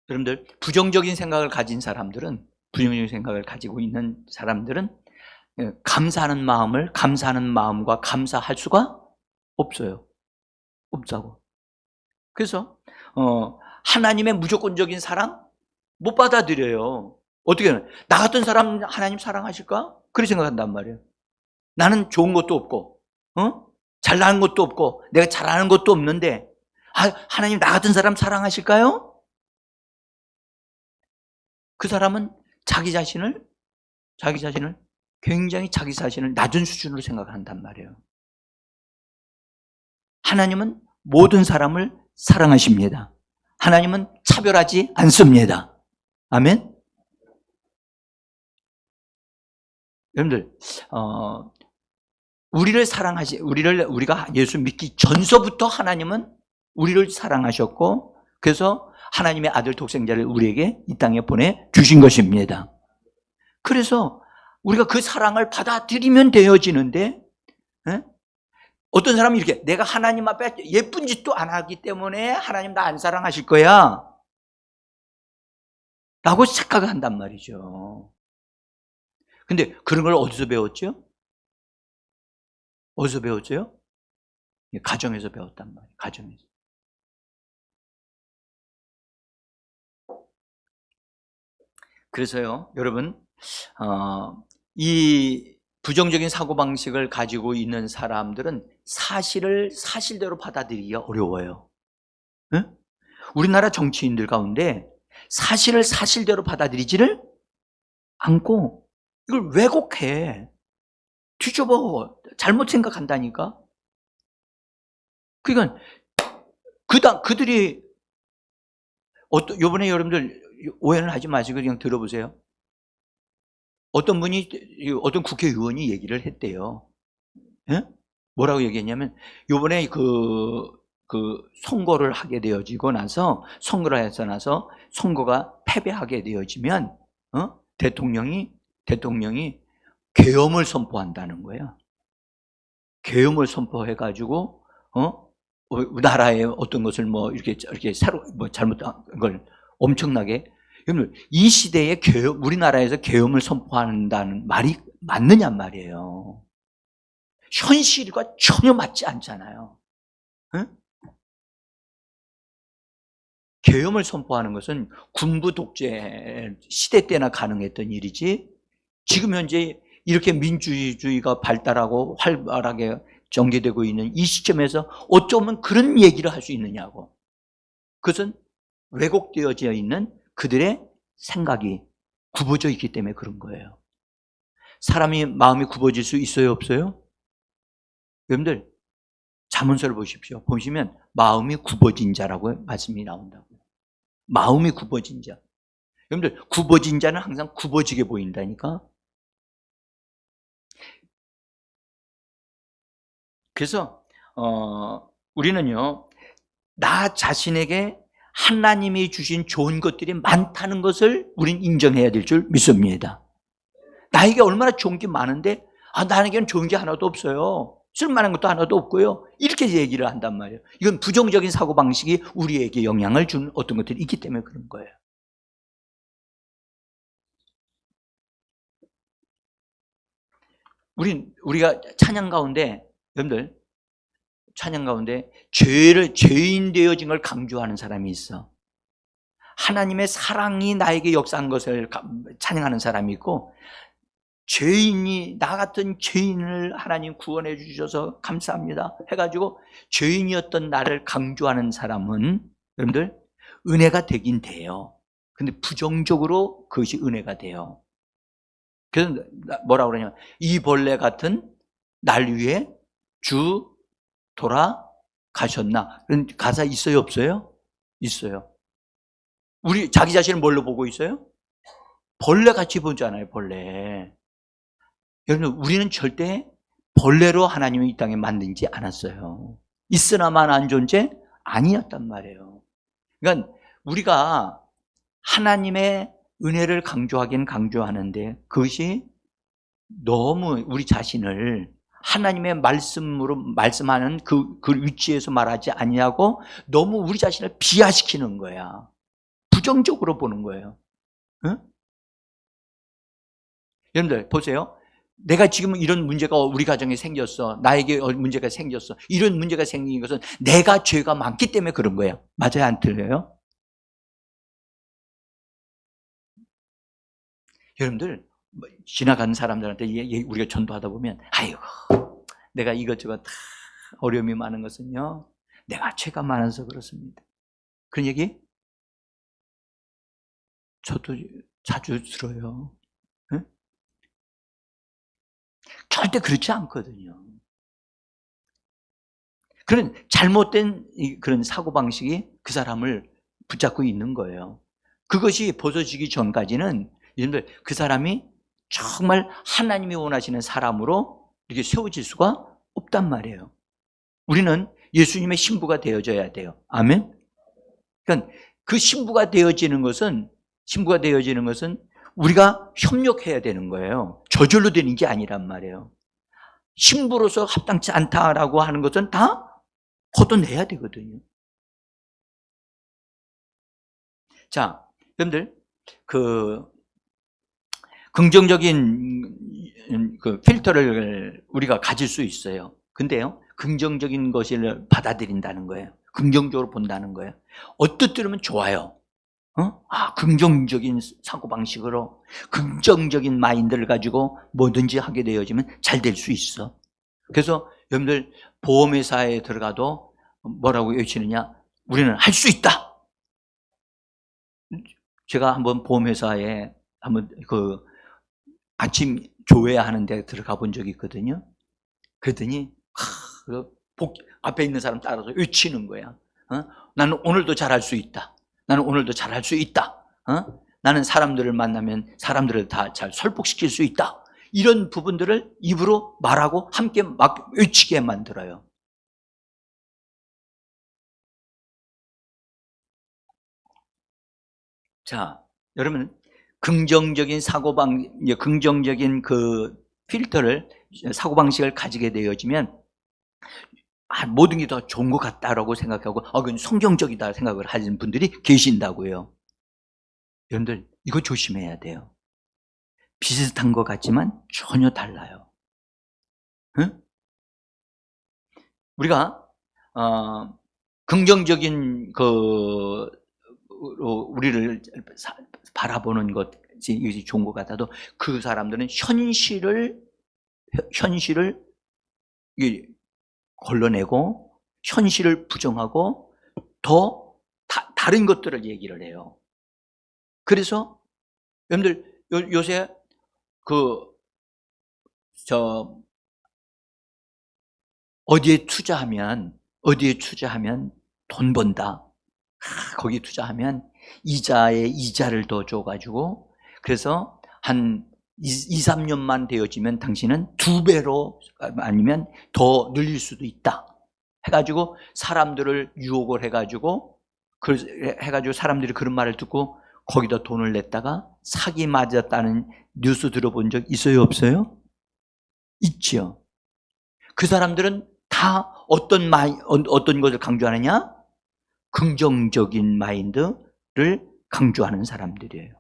여러분들 부정적인 생각을 가진 사람들은 부정적인 생각을 가지고 있는 사람들은 감사하는 마음과 감사할 수가 없어요. 없다고. 그래서 하나님의 무조건적인 사랑 못 받아들여요. 어떻게 하나? 나 같은 사람 하나님 사랑하실까? 그렇게 생각한단 말이에요. 나는 좋은 것도 없고 잘나는 것도 없고 내가 잘하는 것도 없는데 하나님 나 같은 사람 사랑하실까요? 그 사람은 자기 자신을 굉장히 자기 자신을 낮은 수준으로 생각한단 말이에요. 하나님은 모든 사람을 사랑하십니다. 하나님은 차별하지 않습니다. 아멘. 여러분들 우리가 예수 믿기 전서부터 하나님은 우리를 사랑하셨고 그래서 하나님의 아들 독생자를 우리에게 이 땅에 보내주신 것입니다. 그래서 우리가 그 사랑을 받아들이면 되어지는데 어떤 사람이 이렇게 내가 하나님 앞에 예쁜 짓도 안 하기 때문에 하나님 나 안 사랑하실 거야 라고 착각을 한단 말이죠. 근데 그런 걸 어디서 배웠죠? 어디서 배웠죠? 가정에서 배웠단 말이에요. 가정에서. 그래서요 여러분 이 부정적인 사고방식을 가지고 있는 사람들은 사실을 사실대로 받아들이기가 어려워요. 응? 우리나라 정치인들 가운데 사실을 사실대로 받아들이지를 않고 이걸 왜곡해. 뒤집어. 잘못 생각한다니까. 그러니까 그들이 요번에 여러분들 오해는 하지 마시고 그냥 들어보세요. 어떤 국회의원이 얘기를 했대요. 예? 뭐라고 얘기했냐면 요번에 선거를 하게 되어지고 나서 선거가 패배하게 되어지면 대통령이 계엄을 선포한다는 거예요. 계엄을 선포해가지고 나라의 어떤 것을 이렇게 새로 잘못한 걸 엄청나게. 여러분 이 시대에 우리나라에서 계엄을 선포한다는 말이 맞느냐 말이에요. 현실과 전혀 맞지 않잖아요. 응? 계엄을 선포하는 것은 군부 독재 시대 때나 가능했던 일이지 지금 현재 이렇게 민주주의가 발달하고 활발하게 전개되고 있는 이 시점에서 어쩌면 그런 얘기를 할 수 있느냐고. 그것은 왜곡되어져 있는 그들의 생각이 굽어져 있기 때문에 그런 거예요. 사람이 마음이 굽어질 수 있어요, 없어요? 여러분들 잠언서를 보십시오. 보시면 마음이 굽어진 자라고 말씀이 나온다고요. 마음이 굽어진 자. 여러분들 굽어진 자는 항상 굽어지게 보인다니까. 그래서 우리는요 나 자신에게 하나님이 주신 좋은 것들이 많다는 것을 우린 인정해야 될 줄 믿습니다. 나에게 얼마나 좋은 게 많은데 나에게는 좋은 게 하나도 없어요. 쓸만한 것도 하나도 없고요. 이렇게 얘기를 한단 말이에요. 이건 부정적인 사고방식이 우리에게 영향을 준 어떤 것들이 있기 때문에 그런 거예요. 우리가 찬양 가운데 여러분들 찬양 가운데 죄인 되어진 걸 강조하는 사람이 있어. 하나님의 사랑이 나에게 역사한 것을 찬양하는 사람이 있고 나 같은 죄인을 하나님 구원해 주셔서 감사합니다 해가지고 죄인이었던 나를 강조하는 사람은 여러분들 은혜가 되긴 돼요. 근데 부정적으로 그것이 은혜가 돼요. 그래서 뭐라고 그러냐면 이 벌레 같은 날 위해 주 돌아가셨나? 그런 가사 있어요 없어요? 있어요. 우리 자기 자신을 뭘로 보고 있어요? 벌레같이 보잖아요. 벌레. 여러분 우리는 절대 벌레로 하나님이 이 땅에 만들지 않았어요. 있으나마나한 존재 아니었단 말이에요. 그러니까 우리가 하나님의 은혜를 강조하긴 강조하는데 그것이 너무 우리 자신을 하나님의 말씀으로 말씀하는 그 위치에서 말하지 아니하고 너무 우리 자신을 비하시키는 거야. 부정적으로 보는 거예요. 응? 여러분들 보세요. 내가 지금 이런 문제가 우리 가정에 생겼어. 나에게 문제가 생겼어. 이런 문제가 생긴 것은 내가 죄가 많기 때문에 그런 거예요. 맞아요? 안 틀려요? 여러분들 지나가는 사람들한테 우리가 전도하다 보면 아이고 내가 이것저것 다 어려움이 많은 것은요 내가 죄가 많아서 그렇습니다. 그런 얘기 저도 자주 들어요. 응? 절대 그렇지 않거든요. 그런 잘못된 그런 사고방식이 그 사람을 붙잡고 있는 거예요. 그것이 벗어지기 전까지는 여러분들 그 사람이 정말 하나님이 원하시는 사람으로 이렇게 세워질 수가 없단 말이에요. 우리는 예수님의 신부가 되어져야 돼요. 아멘? 그러니까 그 신부가 되어지는 것은 우리가 협력해야 되는 거예요. 저절로 되는 게 아니란 말이에요. 신부로서 합당치 않다라고 하는 것은 다 걷어내야 되거든요. 자, 여러분들 그 긍정적인 그 필터를 우리가 가질 수 있어요. 근데요, 긍정적인 것을 받아들인다는 거예요. 긍정적으로 본다는 거예요. 어떻들으면 좋아요. 긍정적인 사고방식으로 긍정적인 마인드를 가지고 뭐든지 하게 되어지면 잘 될 수 있어. 그래서 여러분들 보험회사에 들어가도 뭐라고 외치느냐? 우리는 할 수 있다. 제가 한번 보험회사에 한번 그 아침 조회하는 데 들어가 본 적이 있거든요. 그랬더니 앞에 있는 사람 따라서 외치는 거야. 나는 오늘도 잘할 수 있다. 나는 오늘도 잘할 수 있다. 나는 사람들을 만나면 사람들을 다 잘 설득시킬 수 있다. 이런 부분들을 입으로 말하고 함께 막 외치게 만들어요. 자, 여러분 긍정적인 긍정적인 그 필터를 사고방식을 가지게 되어지면 모든 게 더 좋은 것 같다라고 생각하고 그건 성경적이다 생각을 하시는 분들이 계신다고요. 여러분들 이거 조심해야 돼요. 비슷한 것 같지만 전혀 달라요. 응? 우리가 긍정적인 우리를 바라보는 것이 좋은 것 같아도 그 사람들은 현실을 걸러내고 현실을 부정하고 더 다른 것들을 얘기를 해요. 그래서 여러분들 요새 어디에 투자하면 돈 번다. 거기 투자하면 이자를 더 줘가지고 그래서 한 2-3년만 되어지면 당신은 2배로 아니면 더 늘릴 수도 있다 해가지고 사람들을 유혹을 해가지고 사람들이 그런 말을 듣고 거기다 돈을 냈다가 사기 맞았다는 뉴스 들어본 적 있어요 없어요? 있죠. 그 사람들은 다 어떤 것을 강조하느냐? 긍정적인 마인드를 강조하는 사람들이에요.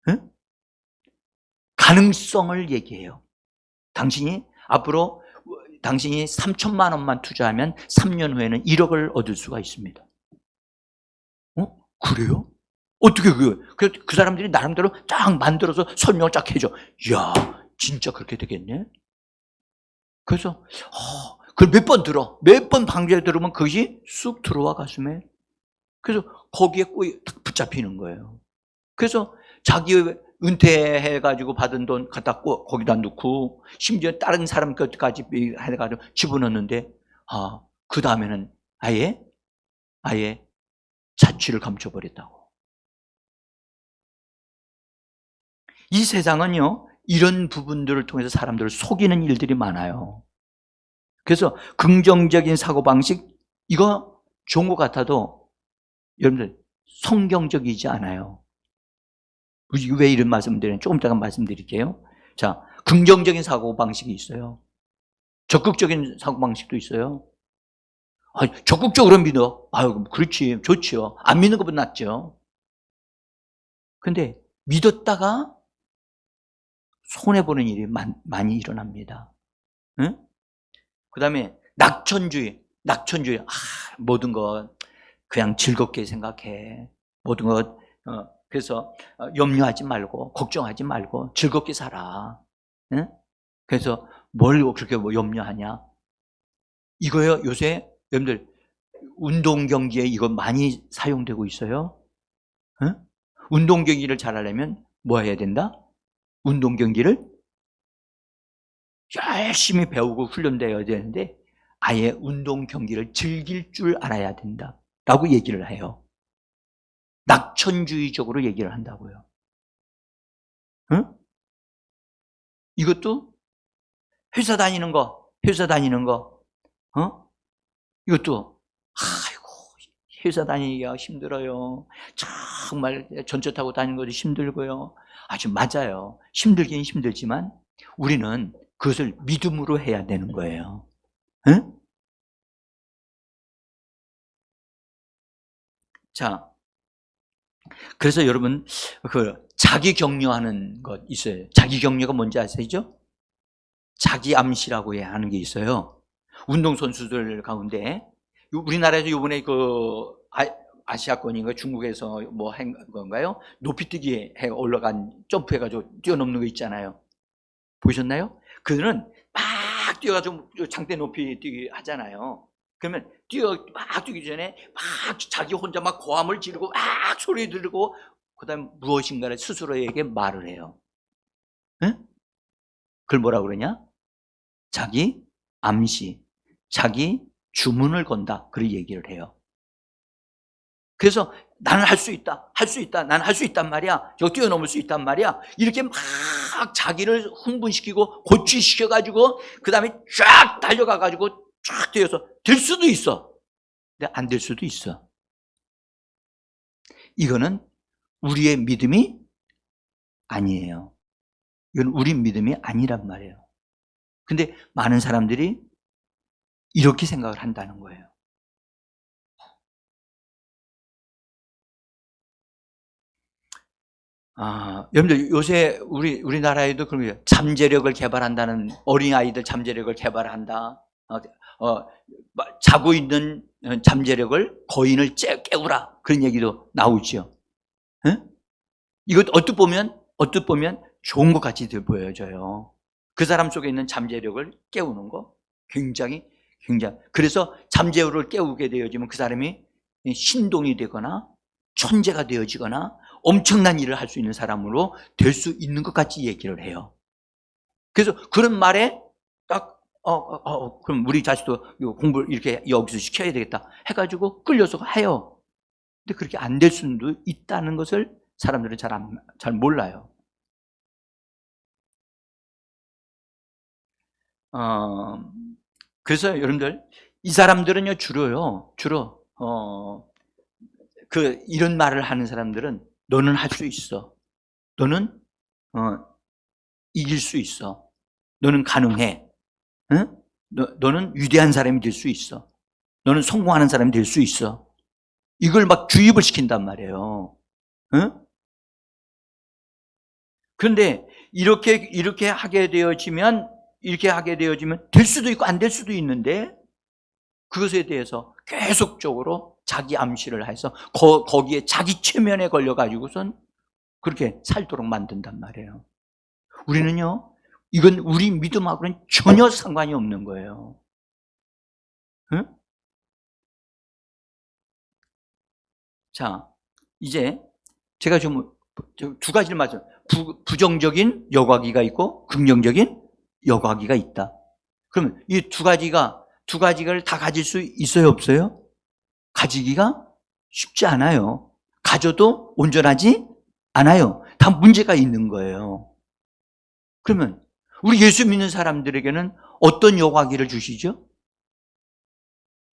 응? 가능성을 얘기해요. 당신이 3천만 원만 투자하면 3년 후에는 1억을 얻을 수가 있습니다. 그래요? 어떻게 그 사람들이 나름대로 쫙 만들어서 설명을 쫙 해줘. 이야, 진짜 그렇게 되겠네? 그래서 그걸 몇 번 들어. 몇 번 방주에 들으면 그것이 쑥 들어와 가슴에. 그래서 거기에 꼬이 딱 붙잡히는 거예요. 그래서 자기 은퇴해가지고 받은 돈 갖다 거기다 넣고 심지어 다른 사람 것까지 해가지고 집어넣는데 그 다음에는 아예 자취를 감춰버렸다고. 이 세상은요, 이런 부분들을 통해서 사람들을 속이는 일들이 많아요. 그래서 긍정적인 사고방식, 이거 좋은 것 같아도 여러분들 성경적이지 않아요. 왜 이런 말씀을 드리는, 조금 이따가 말씀드릴게요. 자, 긍정적인 사고방식이 있어요. 적극적인 사고방식도 있어요. 적극적으로 믿어. 그렇지, 좋지요. 안 믿는 것보다 낫죠. 근데 믿었다가 손해보는 일이 많이 일어납니다. 응? 그 다음에 낙천주의. 모든 것 그냥 즐겁게 생각해. 모든 것 그래서 염려하지 말고 걱정하지 말고 즐겁게 살아. 응? 그래서 뭘 그렇게 염려하냐? 이거요, 요새 여러분들 운동 경기에 이거 많이 사용되고 있어요. 응? 운동 경기를 잘하려면 뭐 해야 된다? 운동 경기를 열심히 배우고 훈련되어야 되는데 아예 운동 경기를 즐길 줄 알아야 된다라고 얘기를 해요. 낙천주의적으로 얘기를 한다고요. 응? 이것도 회사 다니는 거, 이것도 아이고 회사 다니기가 힘들어요. 정말 전철 타고 다니는 것도 힘들고요. 아주 맞아요. 힘들긴 힘들지만 우리는 그것을 믿음으로 해야 되는 거예요. 응? 자, 그래서 여러분 자기 격려하는 것 있어요. 자기 격려가 뭔지 아시죠? 자기 암시라고 하는 게 있어요. 운동 선수들 가운데 우리나라에서 이번에 아시아권인가 중국에서 뭐 한 건가요? 높이뛰기에 올라간 점프해가지고 뛰어넘는 거 있잖아요. 보셨나요? 그들은 막 뛰어가지고 장대 높이뛰기 하잖아요. 그러면 막 뛰기 전에 막 자기 혼자 막 고함을 지르고 막 소리 지르고 그다음 무엇인가를 스스로에게 말을 해요. 응? 그걸 뭐라고 그러냐? 자기 암시, 자기 주문을 건다. 그런 얘기를 해요. 그래서 나는 할 수 있다, 나는 할 수 있단 말이야, 저 뛰어넘을 수 있단 말이야, 이렇게 막 자기를 흥분시키고 고취시켜가지고 그 다음에 쫙 달려가가지고 쫙 뛰어서 될 수도 있어. 근데 안 될 수도 있어. 이거는 우리의 믿음이 아니에요. 이건 우리 믿음이 아니란 말이에요. 근데 많은 사람들이 이렇게 생각을 한다는 거예요. 여러분들 요새 우리나라에도 그런 거예요. 잠재력을 개발한다는, 어린아이들 잠재력을 개발한다. 자고 있는 잠재력을 거인을 깨우라. 그런 얘기도 나오죠. 응? 이것 어떻게 보면 좋은 것 같이 보여져요. 그 사람 속에 있는 잠재력을 깨우는 거 굉장히. 그래서 잠재력을 깨우게 되어지면 그 사람이 신동이 되거나 천재가 되어지거나 엄청난 일을 할 수 있는 사람으로 될 수 있는 것 같이 얘기를 해요. 그래서 그런 말에 딱 그럼 우리 자식도 공부를 이렇게 여기서 시켜야 되겠다 해가지고 끌려서 해요. 근데 그렇게 안 될 수도 있다는 것을 사람들은 잘 몰라요. 그래서 여러분들 이 사람들은요 주로 이런 말을 하는 사람들은 너는 할 수 있어. 너는 이길 수 있어. 너는 가능해. 응? 너는 위대한 사람이 될 수 있어. 너는 성공하는 사람이 될 수 있어. 이걸 막 주입을 시킨단 말이에요. 응? 그런데 이렇게 하게 되어지면 될 수도 있고 안 될 수도 있는데 그것에 대해서 계속적으로 자기 암시를 해서 거기에 자기 최면에 걸려가지고선 그렇게 살도록 만든단 말이에요. 우리는요 이건 우리 믿음하고는 전혀 상관이 없는 거예요. 응? 자, 이제 제가 좀 두 가지를 말씀, 부정적인 여과기가 있고 긍정적인 여과기가 있다. 그러면 이 두 가지를 다 가질 수 있어요, 없어요? 가지기가 쉽지 않아요. 가져도 온전하지 않아요. 다 문제가 있는 거예요. 그러면 우리 예수 믿는 사람들에게는 어떤 여과기를 주시죠?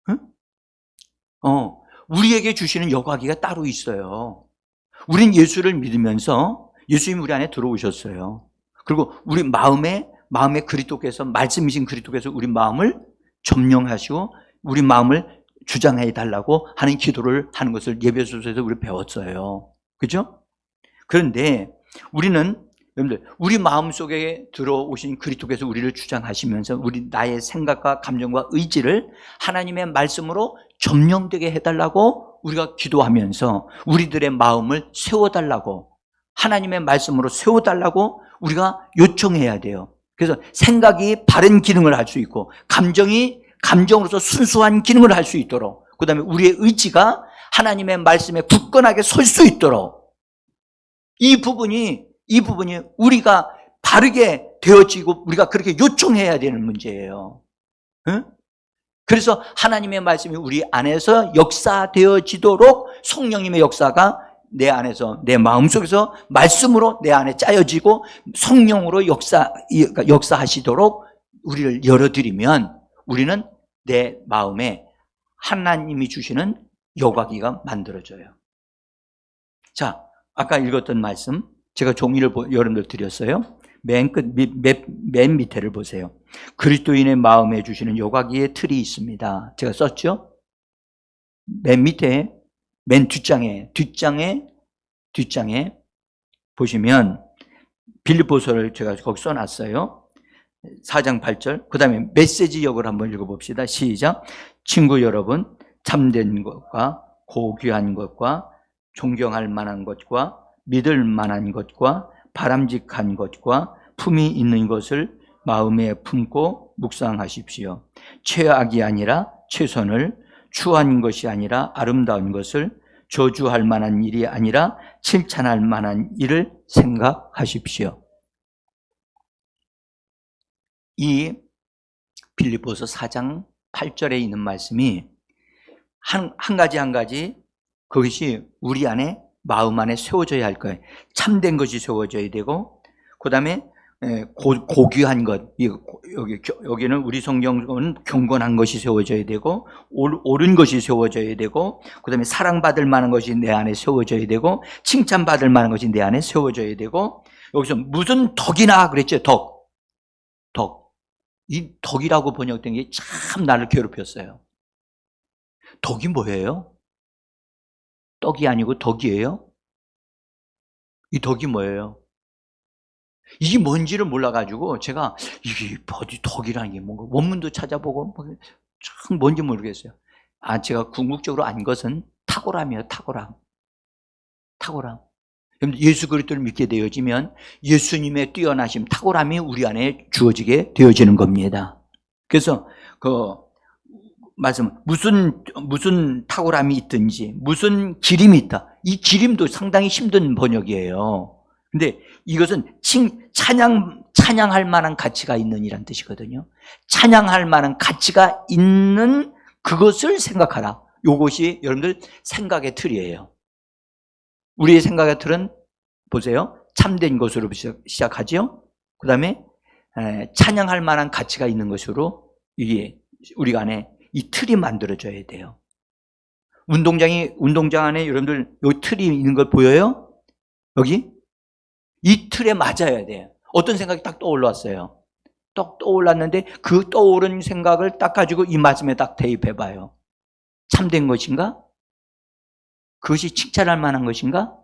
응? 우리에게 주시는 여과기가 따로 있어요. 우린 예수를 믿으면서 예수님이 우리 안에 들어오셨어요. 그리고 우리 마음에 그리스도께서, 말씀이신 그리스도께서 우리 마음을 점령하시고 우리 마음을 주장해 달라고 하는 기도를 하는 것을 예배소서에서 우리 배웠어요. 그죠? 그런데 우리는 여러분들, 우리 마음속에 들어오신 그리스도께서 우리를 주장하시면서 나의 생각과 감정과 의지를 하나님의 말씀으로 점령되게 해달라고 우리가 기도하면서 우리들의 마음을 세워달라고, 하나님의 말씀으로 세워달라고 우리가 요청해야 돼요. 그래서 생각이 바른 기능을 할 수 있고 감정으로서 순수한 기능을 할 수 있도록, 그 다음에 우리의 의지가 하나님의 말씀에 굳건하게 설 수 있도록 이 부분이 우리가 바르게 되어지고 우리가 그렇게 요청해야 되는 문제예요. 응? 그래서 하나님의 말씀이 우리 안에서 역사되어지도록 성령님의 역사가 내 안에서, 내 마음속에서 말씀으로 내 안에 짜여지고 성령으로 역사하시도록 우리를 열어드리면 우리는 내 마음에 하나님이 주시는 여과기가 만들어져요. 자, 아까 읽었던 말씀 제가 종이를 여러분들 드렸어요. 맨 밑에를 보세요. 그리스도인의 마음에 주시는 여과기의 틀이 있습니다. 제가 썼죠? 맨 밑에, 맨 뒷장에 보시면 빌립보서를 제가 거기 써놨어요. 4장 8절. 그 다음에 메시지역을 한번 읽어봅시다. 시작. 친구 여러분, 참된 것과 고귀한 것과 존경할 만한 것과 믿을 만한 것과 바람직한 것과 품이 있는 것을 마음에 품고 묵상하십시오. 최악이 아니라 최선을, 추한 것이 아니라 아름다운 것을, 저주할 만한 일이 아니라 칭찬할 만한 일을 생각하십시오. 이 빌립보서 4장 8절에 있는 말씀이 한 가지 그것이 우리 안에, 마음 안에 세워져야 할 거예요. 참된 것이 세워져야 되고, 그 다음에 고귀한 것, 여기는 우리 성경은 경건한 것이 세워져야 되고, 옳은 것이 세워져야 되고, 그 다음에 사랑받을 만한 것이 내 안에 세워져야 되고, 칭찬받을 만한 것이 내 안에 세워져야 되고, 여기서 무슨 덕이나 그랬죠. 덕. 이 덕이라고 번역된 게 참 나를 괴롭혔어요. 덕이 뭐예요? 떡이 아니고 덕이에요? 이 덕이 뭐예요? 이게 뭔지를 몰라가지고 제가 이게 덕이라는 게 뭔가 원문도 찾아보고 참 뭔지 모르겠어요. 제가 궁극적으로 안 것은 탁월함이에요. 탁월함. 예수 그리스도를 믿게 되어지면 예수님의 뛰어나심, 탁월함이 우리 안에 주어지게 되어지는 겁니다. 그래서 말씀, 무슨 탁월함이 있든지, 무슨 기림이 있다. 이 기림도 상당히 힘든 번역이에요. 근데 이것은 찬양할 만한 가치가 있는 이란 뜻이거든요. 찬양할 만한 가치가 있는 그것을 생각하라. 이것이 여러분들 생각의 틀이에요. 우리의 생각의 틀은 보세요. 참된 것으로 시작하죠. 그 다음에 찬양할 만한 가치가 있는 것으로 이게 우리가 안에 이 틀이 만들어져야 돼요. 운동장 안에 여러분들 이 틀이 있는 걸 보여요? 여기? 이 틀에 맞아야 돼요. 어떤 생각이 딱 떠올랐어요. 딱 떠올랐는데 그 떠오른 생각을 딱 가지고 이 말씀에 딱 대입해봐요. 참된 것인가? 그것이 칭찬할 만한 것인가?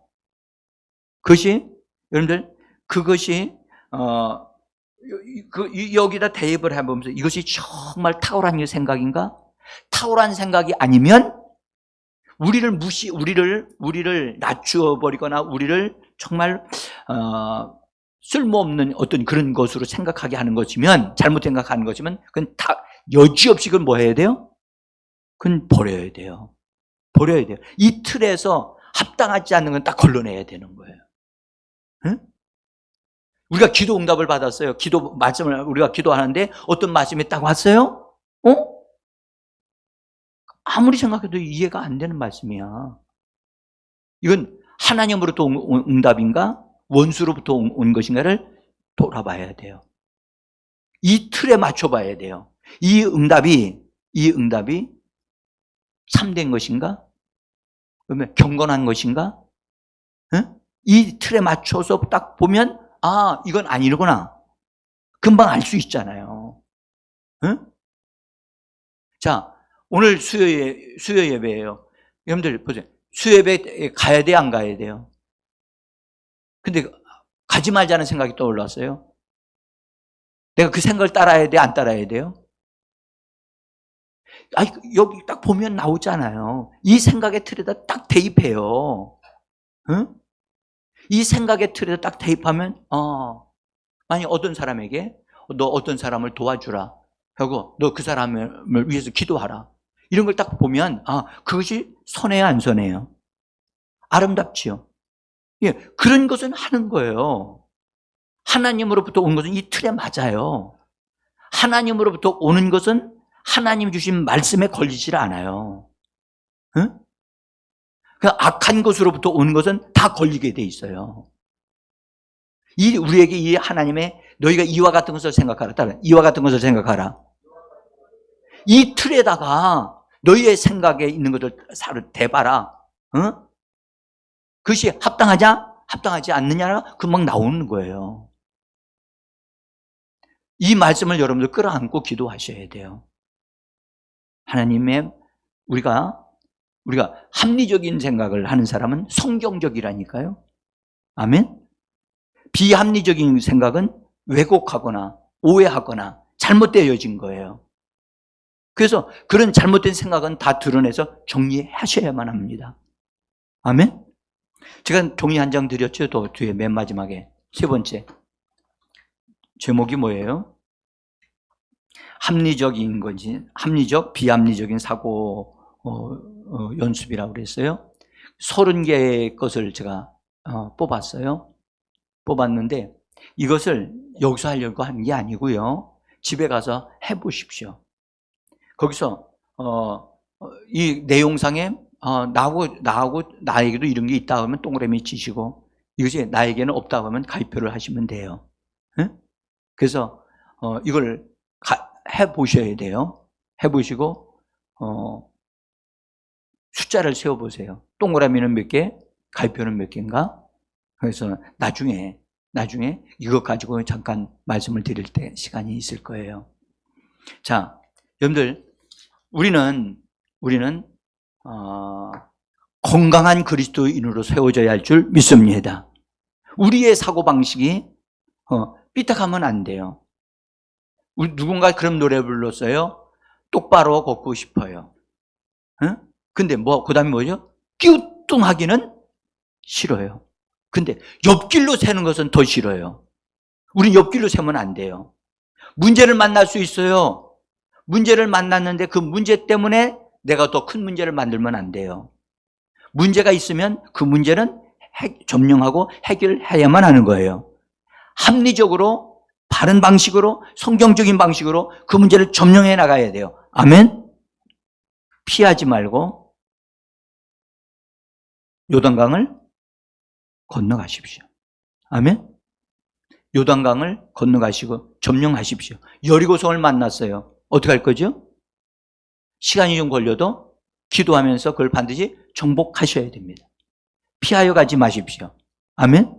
여러분들, 그것이, 여기다 대입을 해보면서 이것이 정말 탁월한 생각인가? 탁월한 생각이 아니면 우리를 낮추어버리거나 우리를 정말, 쓸모없는 어떤 그런 것으로 생각하게 하는 것이면, 잘못 생각하는 것이면, 그건 다 여지없이 그건 뭐 해야 돼요? 그건 버려야 돼요. 버려야 돼요. 이 틀에서 합당하지 않는 건 딱 걸러내야 되는 거예요. 응? 우리가 기도 응답을 받았어요. 기도 말씀을 우리가 기도하는데 어떤 말씀이 딱 왔어요? 아무리 생각해도 이해가 안 되는 말씀이야. 이건 하나님으로부터 온 응답인가? 원수로부터 온 것인가를 돌아봐야 돼요. 이 틀에 맞춰봐야 돼요. 이 응답이 참된 것인가? 그러면 경건한 것인가? 응? 이 틀에 맞춰서 딱 보면 이건 아니구나. 금방 알 수 있잖아요. 응? 자, 오늘 수요 예배예요. 여러분들 보세요. 수요 예배 가야 돼, 안 가야 돼요? 근데 가지 말자는 생각이 떠올랐어요. 내가 그 생각을 따라야 돼, 안 따라야 돼요? 여기 딱 보면 나오잖아요. 이 생각의 틀에다 딱 대입해요. 응? 이 생각의 틀에다 딱 대입하면, 만약 어떤 사람에게, 너 어떤 사람을 도와주라 하고, 너 그 사람을 위해서 기도하라. 이런 걸 딱 보면, 그것이 선해요, 안 선해요? 아름답지요? 예, 그런 것은 하는 거예요. 하나님으로부터 온 것은 이 틀에 맞아요. 하나님으로부터 오는 것은 하나님 주신 말씀에 걸리질 않아요. 응? 그 악한 것으로부터 오는 것은 다 걸리게 돼 있어요. 우리에게 이 하나님의 너희가 이와 같은 것을 생각하라. 따라 이와 같은 것을 생각하라. 이 틀에다가 너희의 생각에 있는 것을 대봐라. 응? 그것이 합당하지 않느냐가 금방 나오는 거예요. 이 말씀을 여러분들 끌어안고 기도하셔야 돼요. 하나님의 우리가 합리적인 생각을 하는 사람은 성경적이라니까요. 아멘. 비합리적인 생각은 왜곡하거나 오해하거나 잘못되어진 거예요. 그래서 그런 잘못된 생각은 다 드러내서 정리하셔야만 합니다. 아멘. 제가 종이 한 장 드렸죠. 또 뒤에 맨 마지막에 세 번째 제목이 뭐예요? 합리적인 건지 합리적, 비합리적인 사고 연습이라고 그랬어요. 30개의 것을 제가 뽑았어요. 뽑았는데 이것을 여기서 하려고 하는 게 아니고요. 집에 가서 해보십시오. 거기서 이 내용상에 나에게도 이런 게 있다 하면 동그라미 치시고, 이것이 나에게는 없다 하면 가위표를 하시면 돼요. 응? 그래서 이걸 해보셔야 돼요. 해보시고 숫자를 세워보세요. 동그라미는 몇 개, 가위표는 몇 개인가? 그래서 나중에 이것 가지고 잠깐 말씀을 드릴 때 시간이 있을 거예요. 자, 여러분들 우리는 건강한 그리스도인으로 세워져야 할 줄 믿습니다. 우리의 사고방식이 삐딱하면 안 돼요. 누군가 그런 노래 불렀어요. 똑바로 걷고 싶어요. 응? 근데 그 다음에 뭐죠? 끼우뚱하기는 싫어요. 근데 옆길로 새는 것은 더 싫어요. 우린 옆길로 새면 안 돼요. 문제를 만날 수 있어요. 문제를 만났는데 그 문제 때문에 내가 더 큰 문제를 만들면 안 돼요. 문제가 있으면 그 문제는 점령하고 해결해야만 하는 거예요. 합리적으로, 바른 방식으로, 성경적인 방식으로 그 문제를 점령해 나가야 돼요. 아멘? 피하지 말고 요단강을 건너가십시오. 아멘? 요단강을 건너가시고 점령하십시오. 여리고성을 만났어요. 어떻게 할 거죠? 시간이 좀 걸려도 기도하면서 그걸 반드시 정복하셔야 됩니다. 피하여 가지 마십시오. 아멘?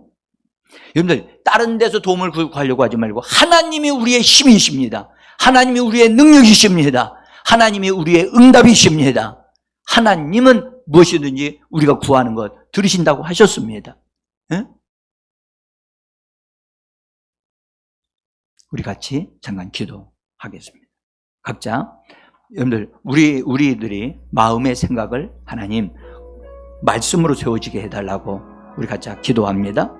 여러분들 다른 데서 도움을 구하려고 하지 말고 하나님이 우리의 힘이십니다. 하나님이 우리의 능력이십니다. 하나님이 우리의 응답이십니다. 하나님은 무엇이든지 우리가 구하는 것 들으신다고 하셨습니다. 네? 우리 같이 잠깐 기도하겠습니다. 각자 여러분들 우리들이 마음의 생각을 하나님 말씀으로 세워지게 해달라고 우리 같이 기도합니다.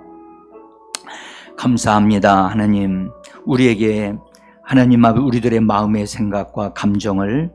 감사합니다. 하나님, 우리에게 하나님 앞에 우리들의 마음의 생각과 감정을